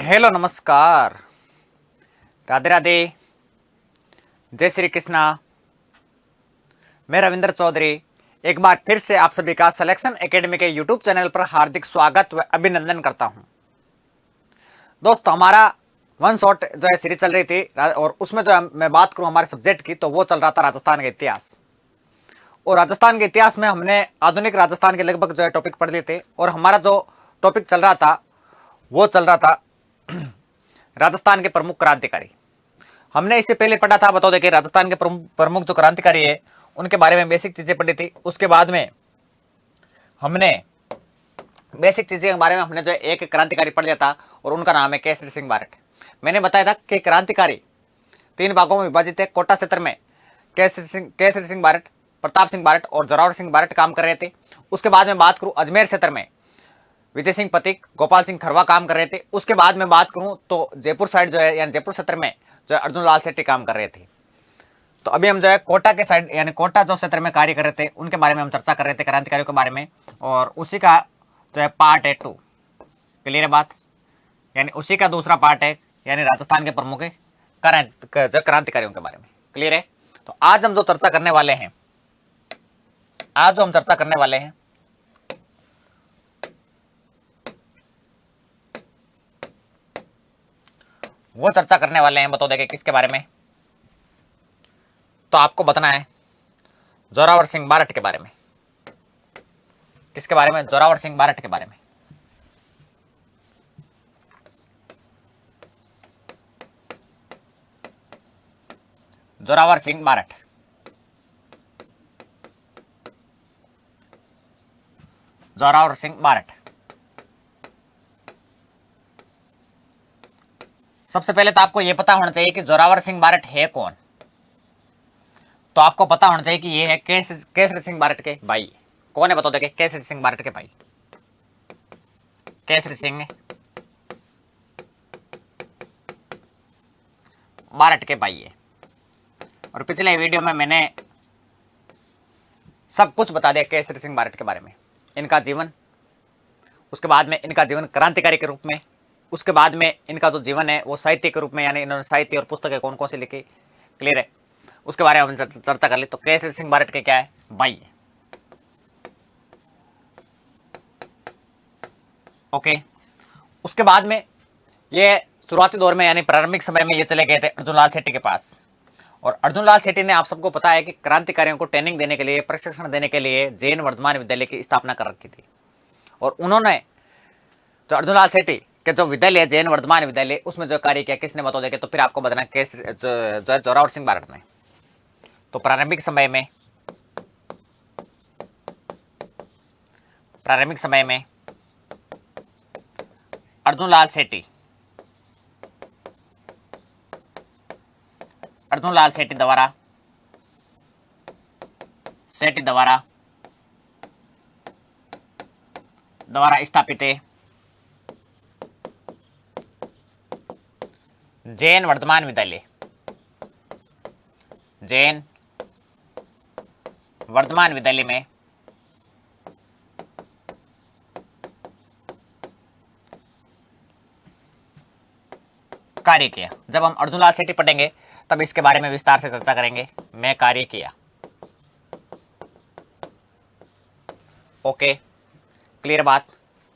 Hello, नमस्कार, राधे राधे, जय श्री कृष्णा। मैं रविंद्र चौधरी एक बार फिर से आप सभी का सिलेक्शन एकेडमी के यूट्यूब चैनल पर हार्दिक स्वागत व अभिनंदन करता हूं। दोस्तों, हमारा वन शॉट जो है सीरीज चल रही थी और उसमें जो मैं बात करूं हमारे सब्जेक्ट की, तो वो चल रहा था राजस्थान का इतिहास। और राजस्थान के इतिहास में हमने आधुनिक राजस्थान के लगभग जो है टॉपिक पढ़ लिए थे। और हमारा जो टॉपिक चल रहा था वो चल रहा था राजस्थान के प्रमुख क्रांतिकारी। हमने इससे पहले पढ़ा था, बताओ देखिए, राजस्थान के प्रमुख जो क्रांतिकारी है उनके बारे में बेसिक चीजें पढ़ी थी। उसके बाद में हमने बेसिक चीजें के बारे में हमने जो एक क्रांतिकारी पढ़ लिया था और उनका नाम है केसरी सिंह बारट। मैंने बताया था कि क्रांतिकारी तीन भागों में विभाजित है। कोटा क्षेत्र में केसरी सिंह बारट, प्रताप सिंह बारट और जोरावर सिंह बारट काम कर रहे थे। उसके बाद में बात करूं अजमेर क्षेत्र में विजय सिंह पथिक, गोपाल सिंह खरवा काम कर रहे थे। उसके बाद में बात करूं तो जयपुर साइड जो है यानी जयपुर क्षेत्र में जो है अर्जुन लाल सेठी काम कर रहे थे। तो अभी हम जो है कोटा के साइड यानी कोटा जो क्षेत्र में कार्य कर रहे थे उनके बारे में हम चर्चा कर रहे थे, क्रांतिकारियों के बारे में। और उसी का जो है पार्ट है 2। क्लियर है बात? यानी उसी का दूसरा पार्ट है, यानी राजस्थान के प्रमुख क्रांतिकारियों के बारे में। क्लियर है? तो आज हम जो चर्चा करने वाले हैं वो चर्चा करने वाले हैं, बताओ देखे किसके बारे में? तो आपको बताना है जोरावर सिंह बारट के बारे में। किसके बारे में? जोरावर सिंह बारट के बारे में। जोरावर सिंह बारट। जोरावर सिंह बारट। सबसे पहले तो आपको यह पता होना चाहिए कि जोरावर सिंह बारट है कौन। तो आपको पता होना चाहिए कि ये है केसरी सिंह बारट के भाई। कौन है बताओ देखे? केसरी सिंह बारट के भाई। केसरी सिंह बारट के भाई है। और पिछले वीडियो में मैंने सब कुछ बता दिया केसरी सिंह बारट के बारे में, इनका जीवन, उसके बाद में इनका जीवन क्रांतिकारी के रूप में, उसके बाद में इनका जो जीवन है वो साहित्य के रूप में, यानी इन्होंने साहित्य और पुस्तकें कौन कौन सी लिखी। क्लियर है? उसके बारे में हम चर्चा कर ली। तो केसरी सिंह बारट के क्या है? भाई है। ओके। उसके बाद में ये शुरुआती दौर में यानी प्रारंभिक समय में ये चले गए थे अर्जुन लाल सेठी के पास। और अर्जुन लाल सेठी ने, आप सबको पता है कि क्रांतिकारियों को ट्रेनिंग देने के लिए, प्रशिक्षण देने के लिए जैन वर्धमान विद्यालय की स्थापना कर रखी थी। और उन्होंने जो अर्जुन लाल सेठी के जो विद्यालय, जैन वर्धमान विद्यालय, उसमें जो कार्य किया किसने बताओ देखे? तो फिर आपको बताना जो जोरावर सिंह बारट ने। तो प्रारंभिक समय में अर्जुन लाल सेठी द्वारा स्थापित है जैन वर्धमान विद्यालय। जैन वर्धमान विद्यालय में कार्य किया। जब हम अर्जुन लाल सेठी पढ़ेंगे तब इसके बारे में विस्तार से चर्चा करेंगे। मैं कार्य किया। ओके, क्लियर बात?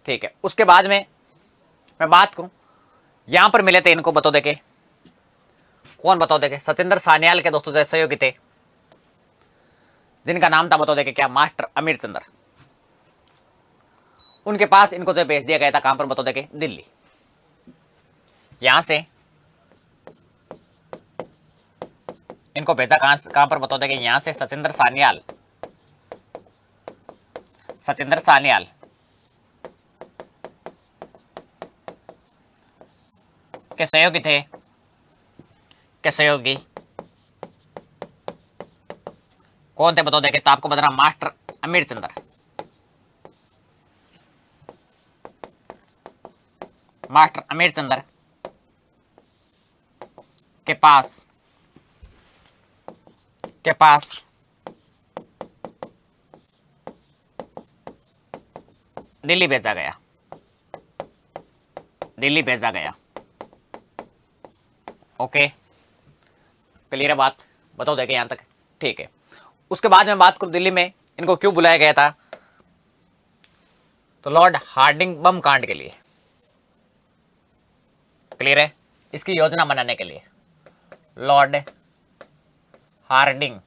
ठीक है। उसके बाद में मैं बात करूं, यहां पर मिले थे इनको, बताओ देखे कौन? बताओ देखे सत्येंद्र सान्याल के दोस्तों जो सहयोगी थे, जिनका नाम था बताओ देखे क्या? मास्टर अमीर चंद्र। उनके पास इनको जो भेज दिया गया था, कहां पर बताओ देखे? दिल्ली। यहां से इनको भेजा कहां पर बताओ देखे? यहां से सचिंद्र सान्याल के सहयोगी थे। कौन थे बताओ देखे? तो आपको बताना मास्टर अमीर चंद्र। मास्टर अमीर चंद्र के पास दिल्ली भेजा गया। ओके, क्लियर है बात, बताओ देखे यहां तक, ठीक है। उसके बाद में बात करूं दिल्ली में इनको क्यों बुलाया गया था, तो लॉर्ड हार्डिंग बम कांड के लिए, क्लियर है, इसकी योजना बनाने के लिए, लॉर्ड हार्डिंग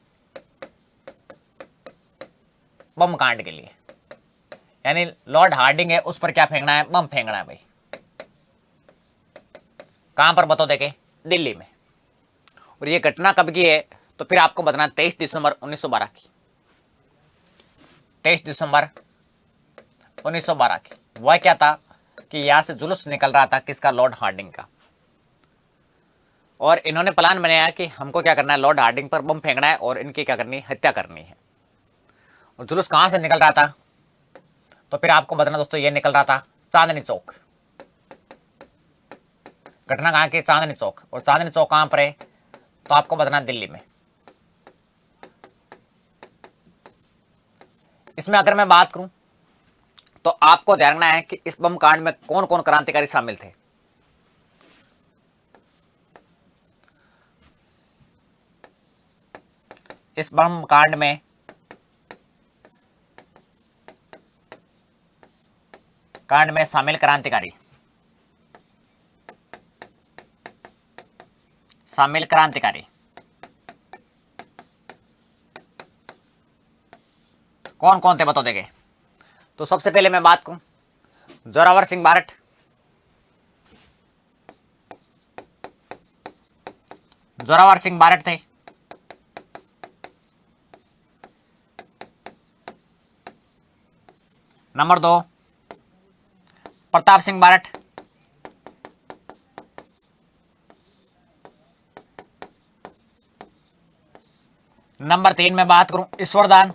बम कांड के लिए, यानी लॉर्ड हार्डिंग है उस पर क्या फेंकना है, बम फेंकना है भाई। कहां पर बताओ देखे, दिल्ली में। और ये घटना कब की है, तो फिर आपको बताना 23 दिसंबर 1912 की, 23 दिसंबर 1912 की। वह क्या था कि यहां से जुलूस निकल रहा था किसका, लॉर्ड हार्डिंग का, और इन्होंने प्लान बनाया कि हमको क्या करना है, लॉर्ड हार्डिंग पर बम फेंकना है और इनकी क्या करनी है, हत्या करनी है। और जुलूस कहां से निकल रहा था, तो फिर आपको बताना दोस्तों, ये निकल रहा था चांदनी चौक। घटना कहां की, चांदनी चौक। और चांदनी चौक कहां पर है, तो आपको बताना दिल्ली में। इसमें अगर मैं बात करूं तो आपको ध्यान रखना है कि इस बम कांड में कौन कौन क्रांतिकारी शामिल थे। इस बम कांड में शामिल क्रांतिकारी, कौन कौन थे बताओ देंगे। तो सबसे पहले मैं बात करूं, जोरावर सिंह बारठ, जोरावर सिंह बारठ थे। नंबर 2 प्रताप सिंह बारठ। नंबर 3 में बात करूं, ईश्वरदान।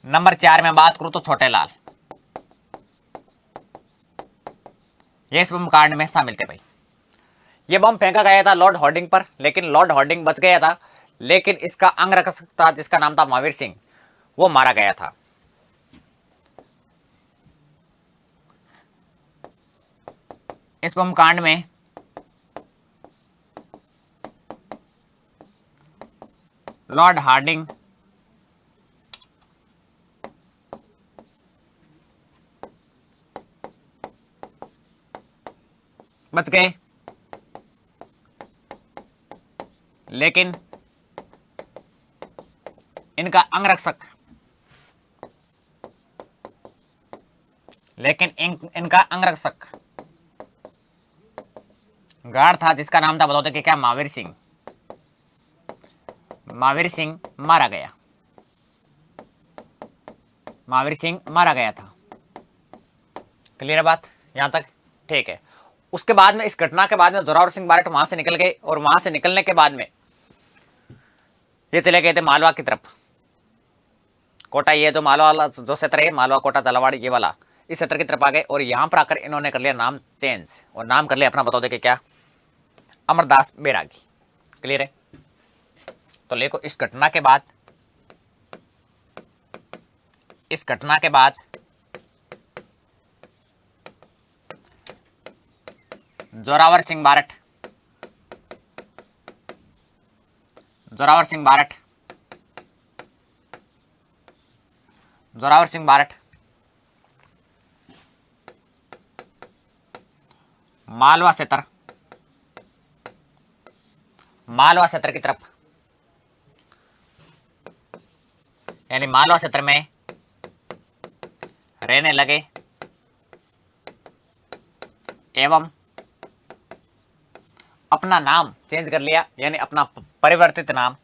नंबर 4 में बात करूं तो छोटे लाल। ये इस बम कांड में शामिल थे भाई। ये बम फेंका गया था लॉर्ड हार्डिंग पर, लेकिन लॉर्ड हार्डिंग बच गया था, लेकिन इसका अंगरक्षक था जिसका नाम था महावीर सिंह, वो मारा गया था। इस बम कांड में लॉर्ड हार्डिंग बच गए, लेकिन इनका अंगरक्षक, इनका अंगरक्षक गार्ड था जिसका नाम था, बताते कि क्या, महावीर सिंह। महावीर सिंह मारा गया, महावीर सिंह मारा गया था। क्लियर है बात यहां तक, ठीक है। उसके बाद में, इस घटना के बाद में जोरावर सिंह बारठ वहां से निकल गए, और वहां से निकलने के बाद में ये चले गए थे मालवा की तरफ। कोटा, ये जो मालवा वाला जो क्षेत्र है, मालवा कोटा झालावाड़ ये वाला, इस क्षेत्र की तरफ आ गए, और यहां पर आकर इन्होंने कर लिया नाम चेंज, और नाम कर लिया अपना, बताओ देखे क्या, अमरदास बैरागी। क्लियर है। तो देखो इस घटना के बाद, जोरावर सिंह बारठ, जोरावर सिंह मालवा क्षेत्र की तरफ, यानी मालवा क्षेत्र में रहने लगे, एवं अपना नाम चेंज कर लिया, यानी अपना परिवर्तित नाम,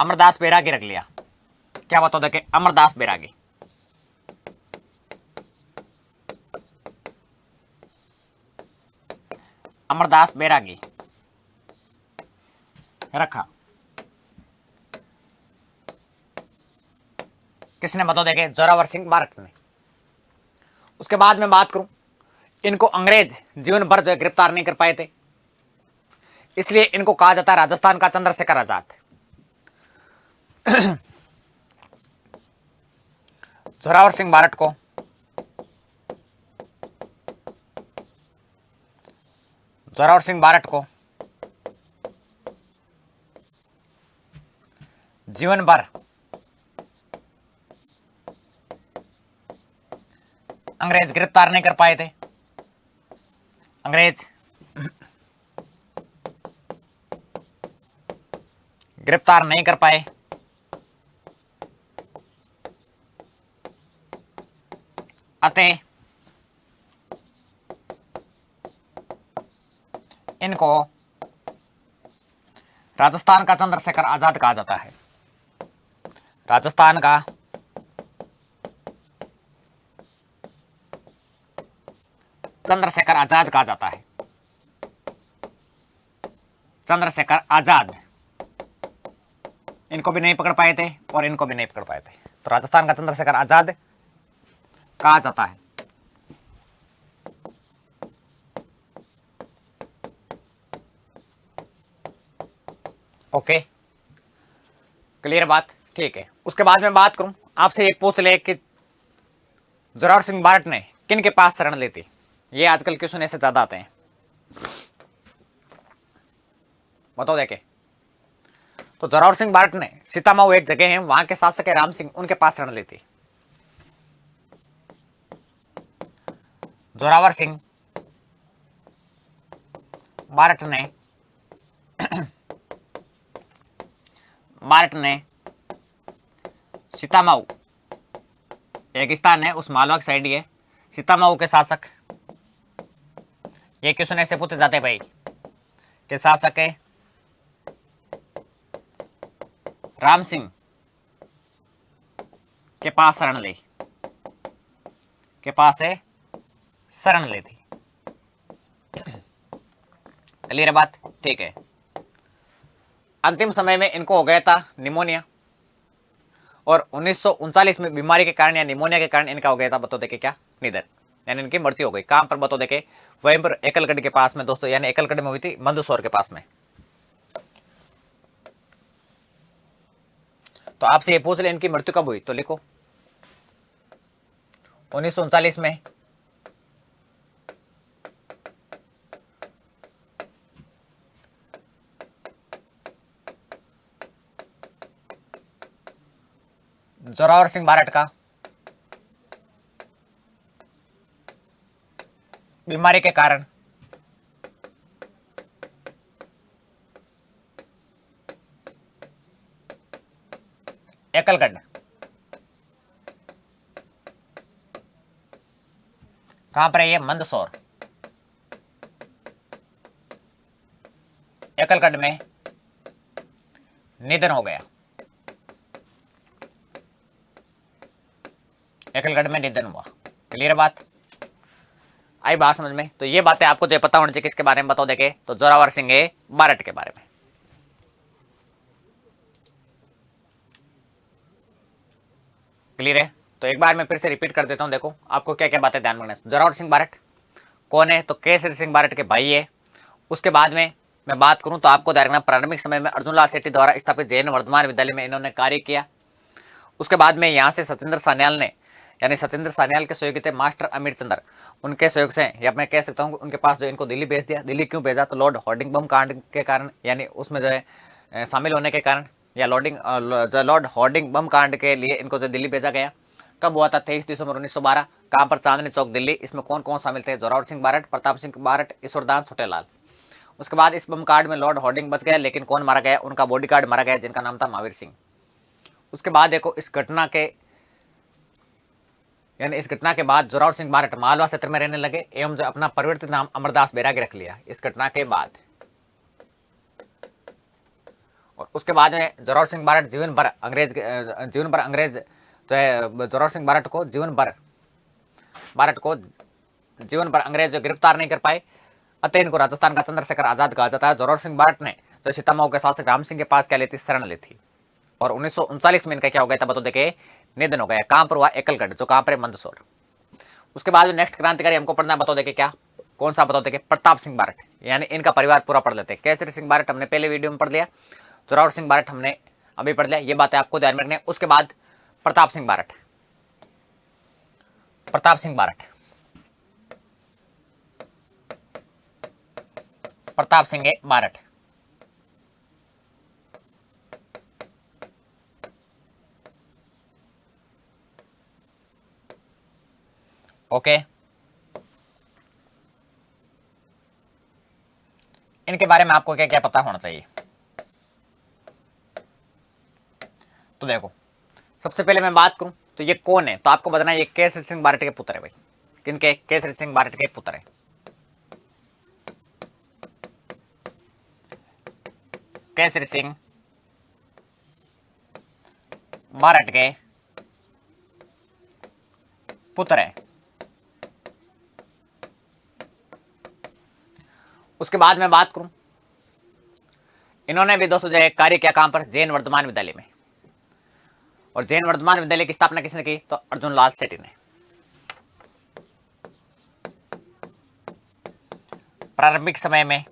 अमरदास बैरागी रख लिया। क्या बताओ देखे, अमरदास बैरागी। अमरदास बैरागी रखा। किसने, बताओ देखे, जोरावर सिंह बारठ ने। उसके बाद में बात करूं, इनको अंग्रेज जीवन भर जो गिरफ्तार नहीं कर पाए थे, इसलिए इनको कहा जाता है राजस्थान का चंद्रशेखर आजाद। जोरावर सिंह बारट को जोरावर सिंह बारट को जीवन भर अंग्रेज गिरफ्तार नहीं कर पाए थे। अंग्रेज गिरफ्तार नहीं कर पाए। अतः इनको राजस्थान का चंद्रशेखर आजाद कहा जाता है। राजस्थान का चंद्रशेखर आजाद कहा जाता है। चंद्रशेखर आजाद, इनको भी नहीं पकड़ पाए थे और इनको भी नहीं पकड़ पाए थे, तो राजस्थान का चंद्रशेखर आजाद कहा जाता है। ओके, क्लियर बात? ठीक है। उसके बाद में बात करूं, आपसे एक पूछ ले कि जोरावर सिंह बारट ने किन के पास शरण ली थी? ये आजकल क्वेश्चन ऐसे ज्यादा आते हैं, बताओ देखे। तो जोरावर सिंह बारट ने सीतामाऊ एक जगह है, वहां के शासक है राम सिंह, उनके पास शरण ली थी। जोरावर सिंह बारट ने सीतामाऊ एक स्थान है, उस मालवा की साइड है, सीतामाऊ के शासक, ये क्वेश्चन ऐसे पूछे जाते भाई, के शासक है राम सिंह के पास शरण ली, के पास है शरण ली थी। क्लियर बात? ठीक है। अंतिम समय में इनको हो गया था निमोनिया, और 1939 में बीमारी के कारण या निमोनिया के कारण इनका हो गया था, बतो देखे क्या, निधन, यानी इनकी मृत्यु हो गई। कहां पर? बतो देखे वहीं पर एकलगढ़ के पास में दोस्तों, यानी एकलगढ़ में हुई थी, मंदसौर के पास में। तो आपसे ये पूछ ले इनकी मृत्यु कब हुई, तो लिखो 1939 में जोरावर सिंह बारट का बीमारी के कारण एकलगढ़, कहां पर है ये? मंदसौर, एकलगढ़ में निधन हो गया। एकलगढ़ में निधन हुआ। क्लियर बात? आई बात समझ में? तो ये बातें आपको जो पता होनी चाहिए, किसके बारे में बताओ देखे, तो जोरावर सिंह बारट के बारे में। क्लियर है? तो एक बार मैं फिर से रिपीट कर देता हूं, देखो आपको क्या क्या बातें ध्यान में रखना है। जोरावर सिंह बारट कौन है? तो केसरी सिंह बारट के भाई है। उसके बाद में मैं बात करूं तो आपको ध्यान रखना, प्रारंभिक समय में अर्जुन लाल सेठी द्वारा स्थापित जैन वर्धमान विद्यालय में इन्होंने कार्य किया। उसके बाद में यहाँ से सचिंद्र सान्याल ने, यानी सचिंद्र सान्याल के सहयोगी थे मास्टर अमीर चंद्र, उनके सहयोग से, या मैं कह सकता हूँ उनके पास जो इनको दिल्ली भेज दिया। दिल्ली क्यों भेजा? तो लॉर्ड हॉर्डिंग बम कांड के कारण, यानी उसमें जो है शामिल होने के कारण, या लॉर्ड हॉर्डिंग बम कांड के लिए इनको जो दिल्ली भेजा गया। कब हुआ था? 23 दिसंबर 1912। कहाँ पर? चांदनी चौक, दिल्ली। इसमें कौन कौन शामिल थे? जोरावर सिंह बारट, प्रताप सिंह बारट, ईश्वरदान छोटेलाल। उसके बाद इस बम कांड में लॉर्ड हॉर्डिंग बच गया, लेकिन कौन मारा गया? उनका बॉडीगार्ड मारा गया, जिनका नाम था महावीर सिंह। उसके बाद देखो इस घटना के, यानी इस घटना के बाद जोरावर सिंह बारट मालवा क्षेत्र में रहने लगे एवं जो अपना परिवर्तित नाम अमरदास बैरागी रख लिया इस घटना के बाद। और उसके बाद में जोरावर सिंह बारट जीवन भर अंग्रेज जो है, जोरावर सिंह बारट को जीवन भर अंग्रेज जो गिरफ्तार नहीं कर पाए, अतः इनको राजस्थान का चंद्रशेखर आजाद कहा जाता है। जोरावर सिंह बारट ने जो सीतामाऊ के शासक राम सिंह के पास क्या ली थी? शरण ली थी। और 1939 में इनका क्या हो गया था? बताओ देखे, निधन हो गया। कहां पर हुआ? एकलगढ़, जो कहां पर है? मंदसौर। उसके बाद नेक्स्ट क्रांतिकारी हमको पढ़ना है, बताओ देखे क्या? कौन सा बताओ? देखिए प्रताप सिंह बारठ, यानी इनका परिवार पूरा पढ़ लेते हैं। केसरी सिंह बारठ हमने पहले वीडियो में पढ़ लिया, जोरावर सिंह बारठ हमने अभी पढ़ लिया, ये बातें आपको ध्यान में रखनी है। उसके बाद प्रताप सिंह बारठ, प्रताप सिंह बारठ, प्रताप सिंह बारठ, ओके। इनके बारे में आपको क्या क्या पता होना चाहिए? तो देखो, सबसे पहले मैं बात करूं तो ये कौन है, तो आपको बताना ये केसरी सिंह बारठ के पुत्र है भाई। किनके? केसरी सिंह बारठ के पुत्र है। केसरी सिंह बारठ के पुत्र है। उसके बाद मैं बात करूं, इन्होंने भी दोस्तों जो है कार्य किया कहां पर? जैन वर्धमान विद्यालय में। और जैन वर्धमान विद्यालय की स्थापना किसने की? तो अर्जुन लाल सेठी ने। प्रारंभिक समय में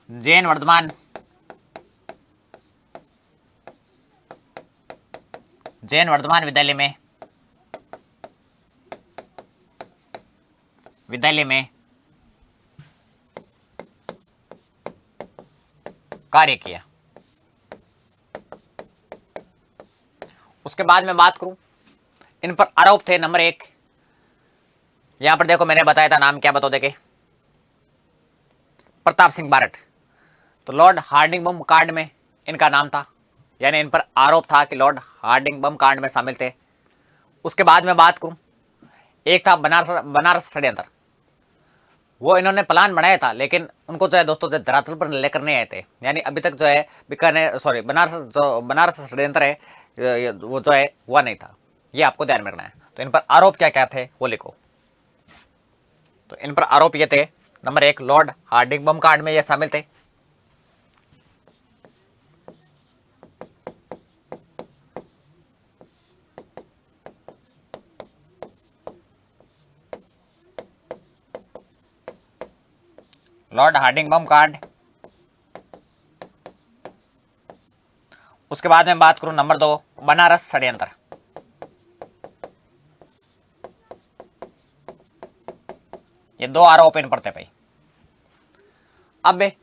जैन वर्धमान विद्यालय में कार्य किया। उसके बाद में बात करूं, इन पर आरोप थे नंबर 1, यहां पर देखो मैंने बताया था नाम, क्या बताओ? देखे प्रताप सिंह बारठ, तो लॉर्ड हार्डिंगबम कांड में इनका नाम था, यानी इन पर आरोप था कि लॉर्ड हार्डिंगबम कांड में शामिल थे। उसके बाद में बात करूं, एक था बनारस षड्यंत्र, वो इन्होंने प्लान बनाया था, लेकिन उनको जो है दोस्तों जो धरातल पर लेकर नहीं आए थे, यानी अभी तक जो है बीकानेर सॉरी बनारस षड्यंत्र है वो जो है हुआ नहीं था, ये आपको ध्यान में रखना है। तो इन पर आरोप क्या क्या थे वो लिखो। तो इन पर आरोप ये थे, नंबर 1 लॉर्ड हार्डिंगबम कांड में ये शामिल थे। लॉर्ड हार्डिंगबम कांड। उसके बाद में बात करूं नंबर 2 बनारस षड्यंत्र। ये 2 आरोप इन पर थे भाई। अब ये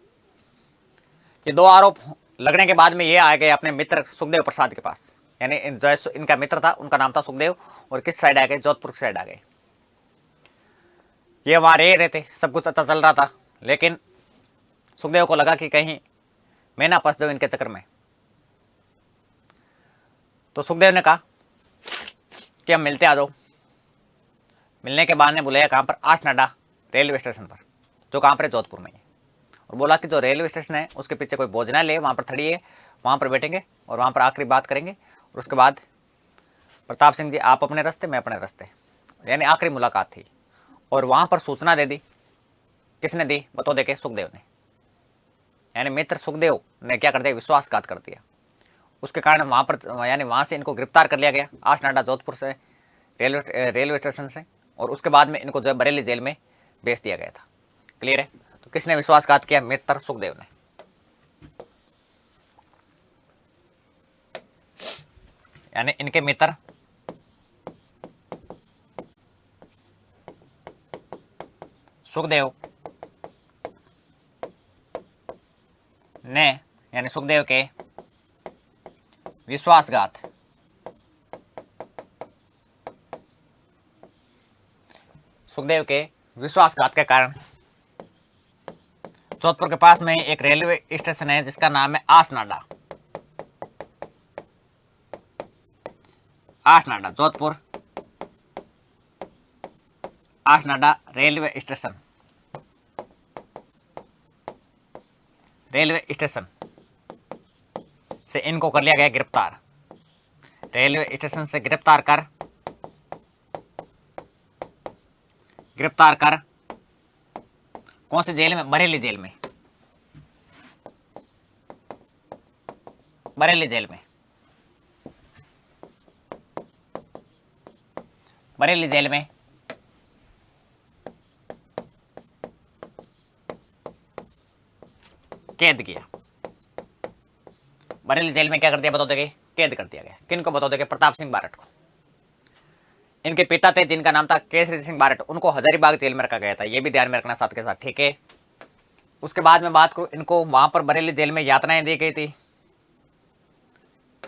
2 आरोप लगने के बाद में ये आ गए अपने मित्र सुखदेव प्रसाद के पास, यानी जो इनका मित्र था उनका नाम था सुखदेव, और किस साइड आ गए? जोधपुर साइड आ गए। ये वहां रह थे, सब कुछ अच्छा चल रहा था, लेकिन सुखदेव को लगा कि कहीं मैं ना फंस जाऊं इनके चक्कर में। तो सुखदेव ने कहा कि हम मिलते आ जाओ। मिलने के बाद ने बुलाया कहां पर? आसनाडा रेलवे स्टेशन पर, जो कहां पर है? जोधपुर में है। और बोला कि जो रेलवे स्टेशन है उसके पीछे कोई भोजनालय है, वहां पर खड़ी है, वहां पर बैठेंगे और वहां पर आखिरी बात करेंगे, और उसके बाद प्रताप सिंह जी आप अपने रास्ते, मैं अपने रास्ते, यानी आखिरी मुलाकात थी। और वहां पर सूचना दे दी, किसने दी? बताओ? देखे सुखदेव ने, यानी मित्र सुखदेव ने क्या कर दिया? विश्वासघात कर दिया। उसके कारण वहां पर यानी वहां से इनको गिरफ्तार कर लिया गया, आसनाडा जोधपुर से रेलवे स्टेशन से, और उसके बाद में इनको जो है बरेली जेल में भेज दिया गया था। क्लियर है? तो किसने विश्वासघात किया? मित्र सुखदेव ने। यानी इनके मित्र सुखदेव ने, यानी सुखदेव के विश्वासघात के कारण जोधपुर के पास में एक रेलवे स्टेशन है जिसका नाम है आसनाडा। आसनाडा जोधपुर, आसनाडा रेलवे स्टेशन से इनको कर लिया गया गिरफ्तार। रेलवे स्टेशन से गिरफ्तार कर कौन सी जेल में? बरेली जेल में। बरेली जेल में बरेली जेल में कैद किया। बरेली जेल में क्या कर दिया बताओ देखे, कैद कर दिया गया। किनको बताओ देखे, प्रताप सिंह बारट को। इनके पिता थे जिनका नाम था केसरी सिंह बारट, उनको हजारीबाग जेल में रखा गया था, ये भी ध्यान में रखना साथ के साथ, ठीक है। उसके बाद में बात करूं, इनको वहां पर बरेली जेल में यातनाएं दी गई थी,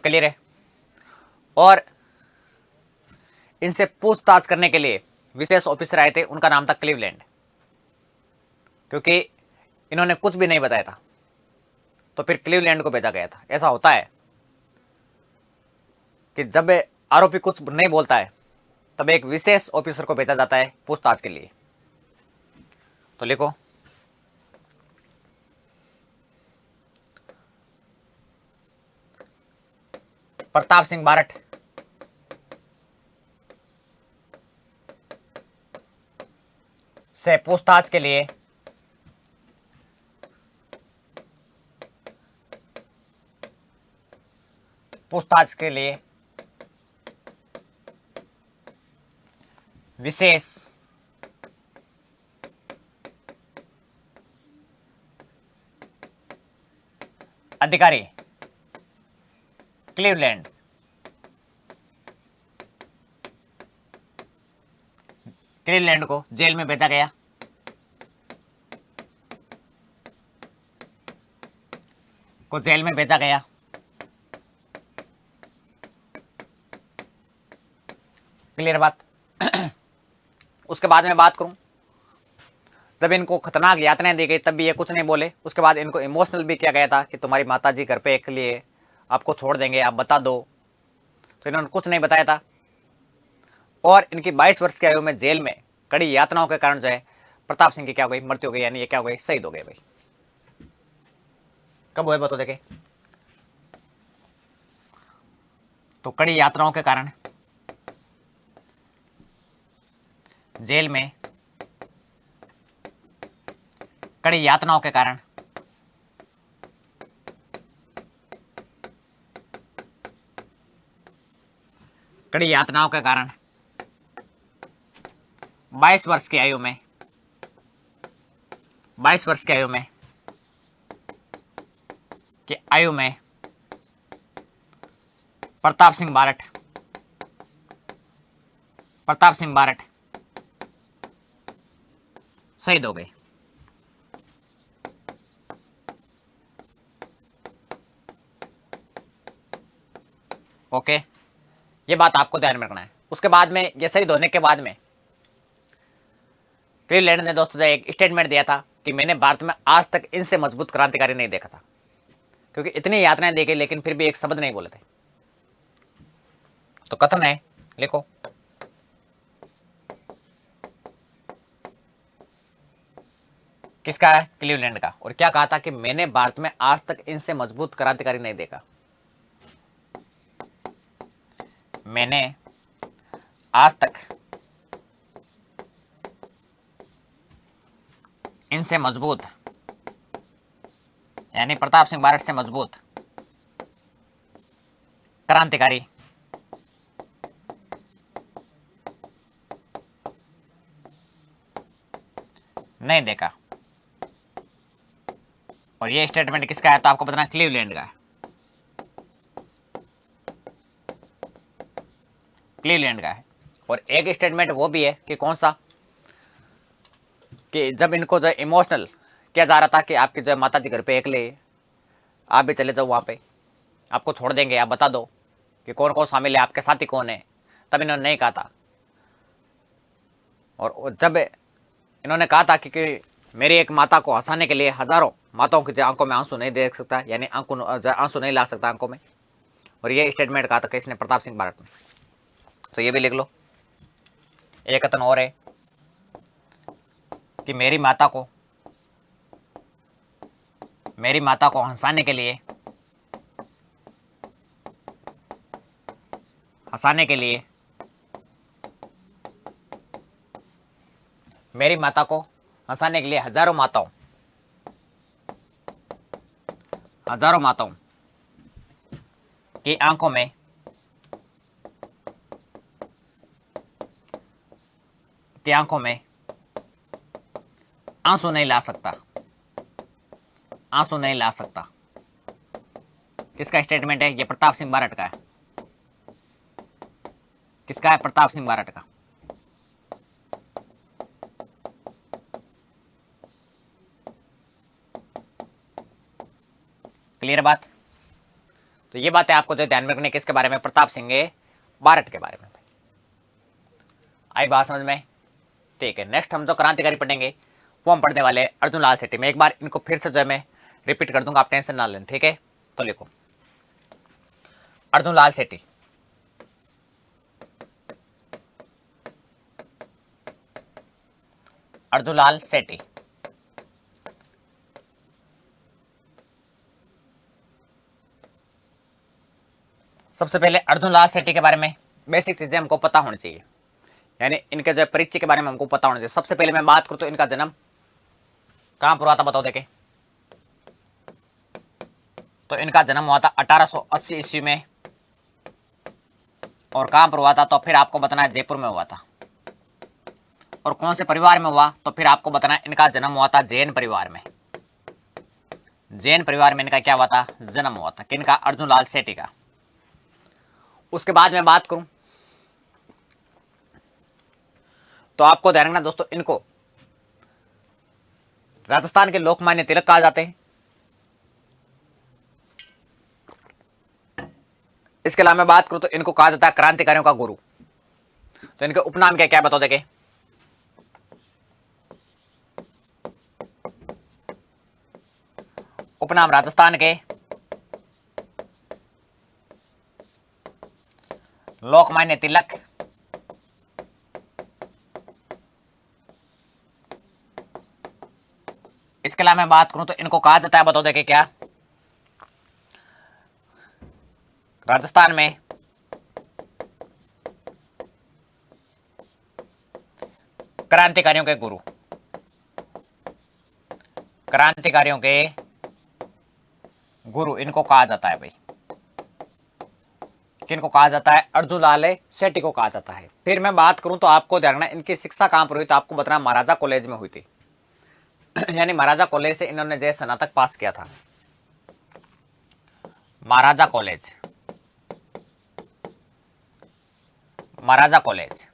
क्लियर है। और इनसे पूछताछ करने के लिए विशेष ऑफिसर आए थे, उनका नाम था क्लीवलैंड, क्योंकि इन्होंने कुछ भी नहीं बताया था तो फिर क्लीवलैंड को भेजा गया था। ऐसा होता है कि जब आरोपी कुछ नहीं बोलता है तब एक विशेष ऑफिसर को भेजा जाता है पूछताछ के लिए। तो लिखो, प्रताप सिंह बारट से पूछताछ के लिए विशेष अधिकारी क्लीवलैंड को जेल में भेजा गया। क्लियर बात। उसके बाद में बात करूं, जब इनको खतरनाक यातनाएं दी गई तब भी ये कुछ नहीं बोले। उसके बाद इनको इमोशनल भी किया गया था कि तुम्हारी माताजी घर पे एक लिए आपको छोड़ देंगे, आप बता दो, तो इन्होंने कुछ नहीं बताया था। और इनकी 22 वर्ष की आयु में जेल में कड़ी यातनाओं के कारण जो है प्रताप सिंह की क्या हो गई, मृत्यु हो गई, यानी ये क्या हो गई, शहीद हो गए भाई। कब हुए बताओ देखे, तो कड़ी यातनाओं के कारण जेल में, कड़ी यातनाओं के कारण कड़ी यातनाओं के कारण 22 वर्ष की आयु में 22 वर्ष की आयु में प्रताप सिंह बारट शहीद हो गए। ओके, ये बात आपको ध्यान में रखना है। उसके बाद में ये शहीद होने के बाद में क्लीवलैंड ने दोस्तों एक स्टेटमेंट दिया था कि मैंने भारत में आज तक इनसे मजबूत क्रांतिकारी नहीं देखा था, क्योंकि इतनी यातनाएं देखी लेकिन फिर भी एक शब्द नहीं बोले थे। तो कथन है, लिखो, किसका है, क्लीवलैंड का। और क्या कहा था कि मैंने भारत में आज तक इनसे मजबूत क्रांतिकारी नहीं देखा, मैंने आज तक इनसे मजबूत, यानी प्रताप सिंह बारट से मजबूत क्रांतिकारी नहीं देखा। और ये स्टेटमेंट किसका है, तो आपको बताना क्लीवलैंड का है, क्लीवलैंड का है। और एक स्टेटमेंट वो भी है कि कौन सा, कि जब इनको जो इमोशनल किया जा रहा था कि आपकी जो माता जी घर पे अकेले, आप भी चले जाओ वहाँ पे, आपको छोड़ देंगे, आप बता दो कि कौन कौन शामिल है, आपके साथी कौन है, तब इन्होंने नहीं कहा था। और जब इन्होंने कहा था कि मेरी एक माता को हंसाने के लिए हजारों माताओं की आंखों में आंसू नहीं देख सकता, यानी आंसू नहीं ला सकता आंखों में, और ये स्टेटमेंट कहा था किसने, प्रताप सिंह बारट ने। तो ये भी लिख लो। एक कथन और है कि मेरी माता को हंसाने के लिए मेरी माता को हंसाने के लिए हजारों माताओं की आंखों में की आंखों में आंसू नहीं ला सकता, आंसू नहीं ला सकता। किसका स्टेटमेंट है? ये प्रताप सिंह बारठ का है। किसका है? प्रताप सिंह बारठ का। क्लियर बात? तो ये बात है आपको जो ध्यान में रखनी, किसके बारे में? प्रताप सिंह बारठ के बारे में। आई बात समझ में? ठीक है, नेक्स्ट हम जो क्रांतिकारी पढ़ेंगे वो हम पढ़ने वाले अर्जुन लाल सेठी। मैं एक बार इनको फिर से जो है मैं रिपीट कर दूंगा, आप टेंशन ना लें, ठीक है? तो लिखो अर्जुन लाल सेठी। अर्जुन लाल सेठी सबसे पहले अर्जुन लाल सेठी के बारे में बेसिक चीजें हमको पता होनी चाहिए, यानी इनके जो परिचय के बारे में हमको पता होना चाहिए। सबसे पहले मैं बात करूं तो इनका जन्म कहां पर हुआ था, बताओ देखे। तो इनका जन्म हुआ था 1880 ईस्वी में। और कहां पर हुआ था तो फिर आपको बताना है जयपुर में हुआ था। और कौन से परिवार में हुआ तो फिर आपको बताना है इनका जन्म हुआ था जैन परिवार में। जैन परिवार में इनका क्या हुआ था? जन्म हुआ था। किनका? अर्जुन लाल सेठी का। उसके बाद मैं बात करूं तो आपको ध्यान रखना दोस्तों, इनको राजस्थान के लोकमान्य तिलक कहा जाते हैं। इसके अलावा मैं बात करूं तो इनको कहा जाता है क्रांतिकारियों का गुरु। तो इनके उपनाम क्या क्या बताओ देखे। उपनाम राजस्थान के लोकमान्य तिलक, इसके अलावा मैं बात करूं तो इनको कहा जाता है, बताओ देखे क्या? राजस्थान में क्रांतिकारियों के गुरु। क्रांतिकारियों के गुरु इनको कहा जाता है भाई। किनको कहा जाता है? अर्जुन लाल सेठी को कहा जाता है। फिर मैं बात करूं तो आपको ध्यान रखना, इनकी शिक्षा कहां पर हुई? तो आपको बताना महाराजा कॉलेज में हुई थी। यानी महाराजा कॉलेज से इन्होंने जो स्नातक पास किया था। महाराजा कॉलेज, महाराजा कॉलेज,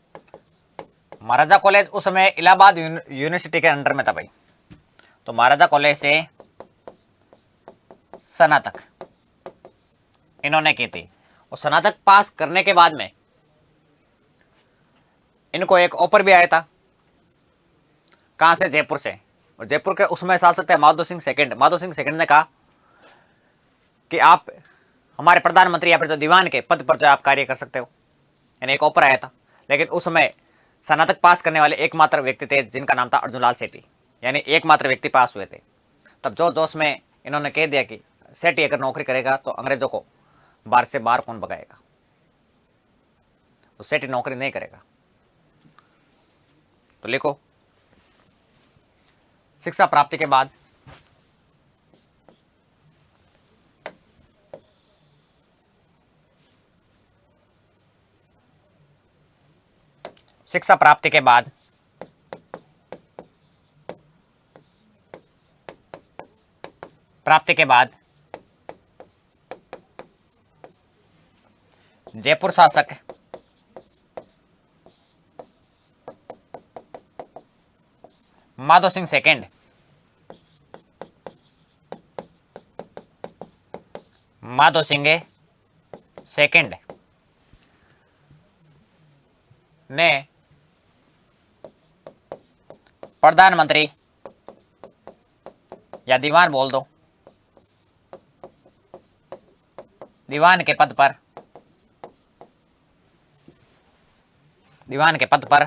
महाराजा कॉलेज उस समय इलाहाबाद यूनिवर्सिटी के अंडर में था भाई। तो महाराजा कॉलेज से स्नातक इन्होंने की थी। और स्नातक पास करने के बाद में इनको एक ऑफर भी आया था। कहां से? जयपुर से। और जयपुर के उसमें शासक थे माधो सिंह सेकंड। माधो सिंह सेकंड ने कहा कि आप हमारे प्रधानमंत्री या फिर तो दीवान के पद पर जो आप कार्य कर सकते हो, यानी एक ऑफर आया था। लेकिन उस समय स्नातक पास करने वाले एकमात्र व्यक्ति थे जिनका नाम था अर्जुन लाल सेठी, यानी एकमात्र व्यक्ति पास हुए थे। तब जो जोश में इन्होंने कह दिया कि सेठी अगर नौकरी करेगा तो अंग्रेजों को बाहर से बाहर कौन भगाएगा, तो सेठी नौकरी नहीं करेगा। तो लिखो शिक्षा प्राप्ति के बाद शिक्षा प्राप्ति के बाद प्राप्ति के बाद जयपुर शासक माधो सिंह सेकंड माधो सिंह सेकंड ने प्रधानमंत्री या दीवान बोल दो, दीवान के पद पर, दीवान के पद पर,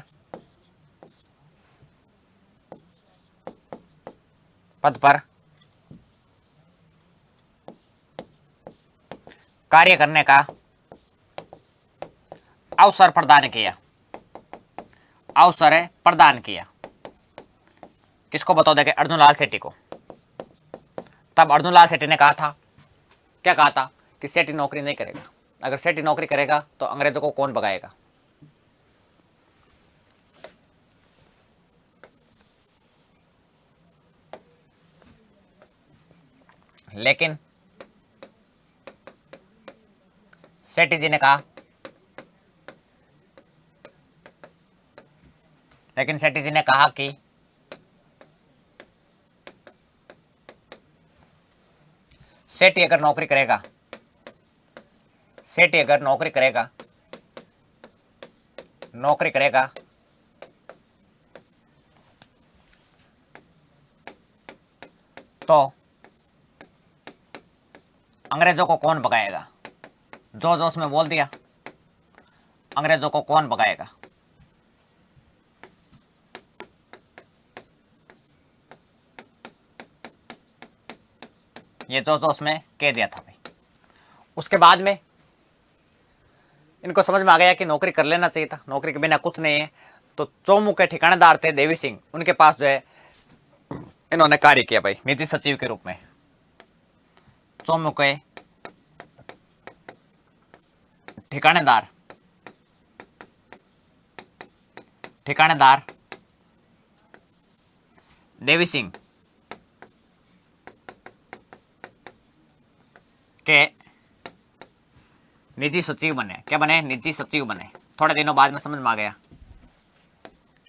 पद पर कार्य करने का अवसर प्रदान किया। अवसर प्रदान किया किसको? बताओ देखे, अर्जुन लाल सेठी को। तब अर्जुन लाल सेठी ने कहा था, क्या कहा था? कि सेठी नौकरी नहीं करेगा। अगर सेठी नौकरी करेगा तो अंग्रेजों को कौन भगाएगा? लेकिन सेठी जी ने कहा, लेकिन सेठी जी ने कहा कि सेठी अगर नौकरी करेगा, सेठी अगर नौकरी करेगा, नौकरी करेगा तो अंग्रेजों को कौन भगाएगा? जो जोश में बोल दिया, अंग्रेजों को कौन भगाएगा? ये जो जोश में कह दिया था भाई। उसके बाद में इनको समझ में आ गया कि नौकरी कर लेना चाहिए था, नौकरी के बिना कुछ नहीं है। तो चौमू के ठिकानेदार थे देवी सिंह, उनके पास जो है इन्होंने कार्य किया भाई, निजी सचिव के रूप में। चौमू के ठिकानेदार, ठिकानेदार देवी सिंह के निजी सचिव बने। क्या बने? निजी सचिव बने। थोड़े दिनों बाद में समझ में आ गया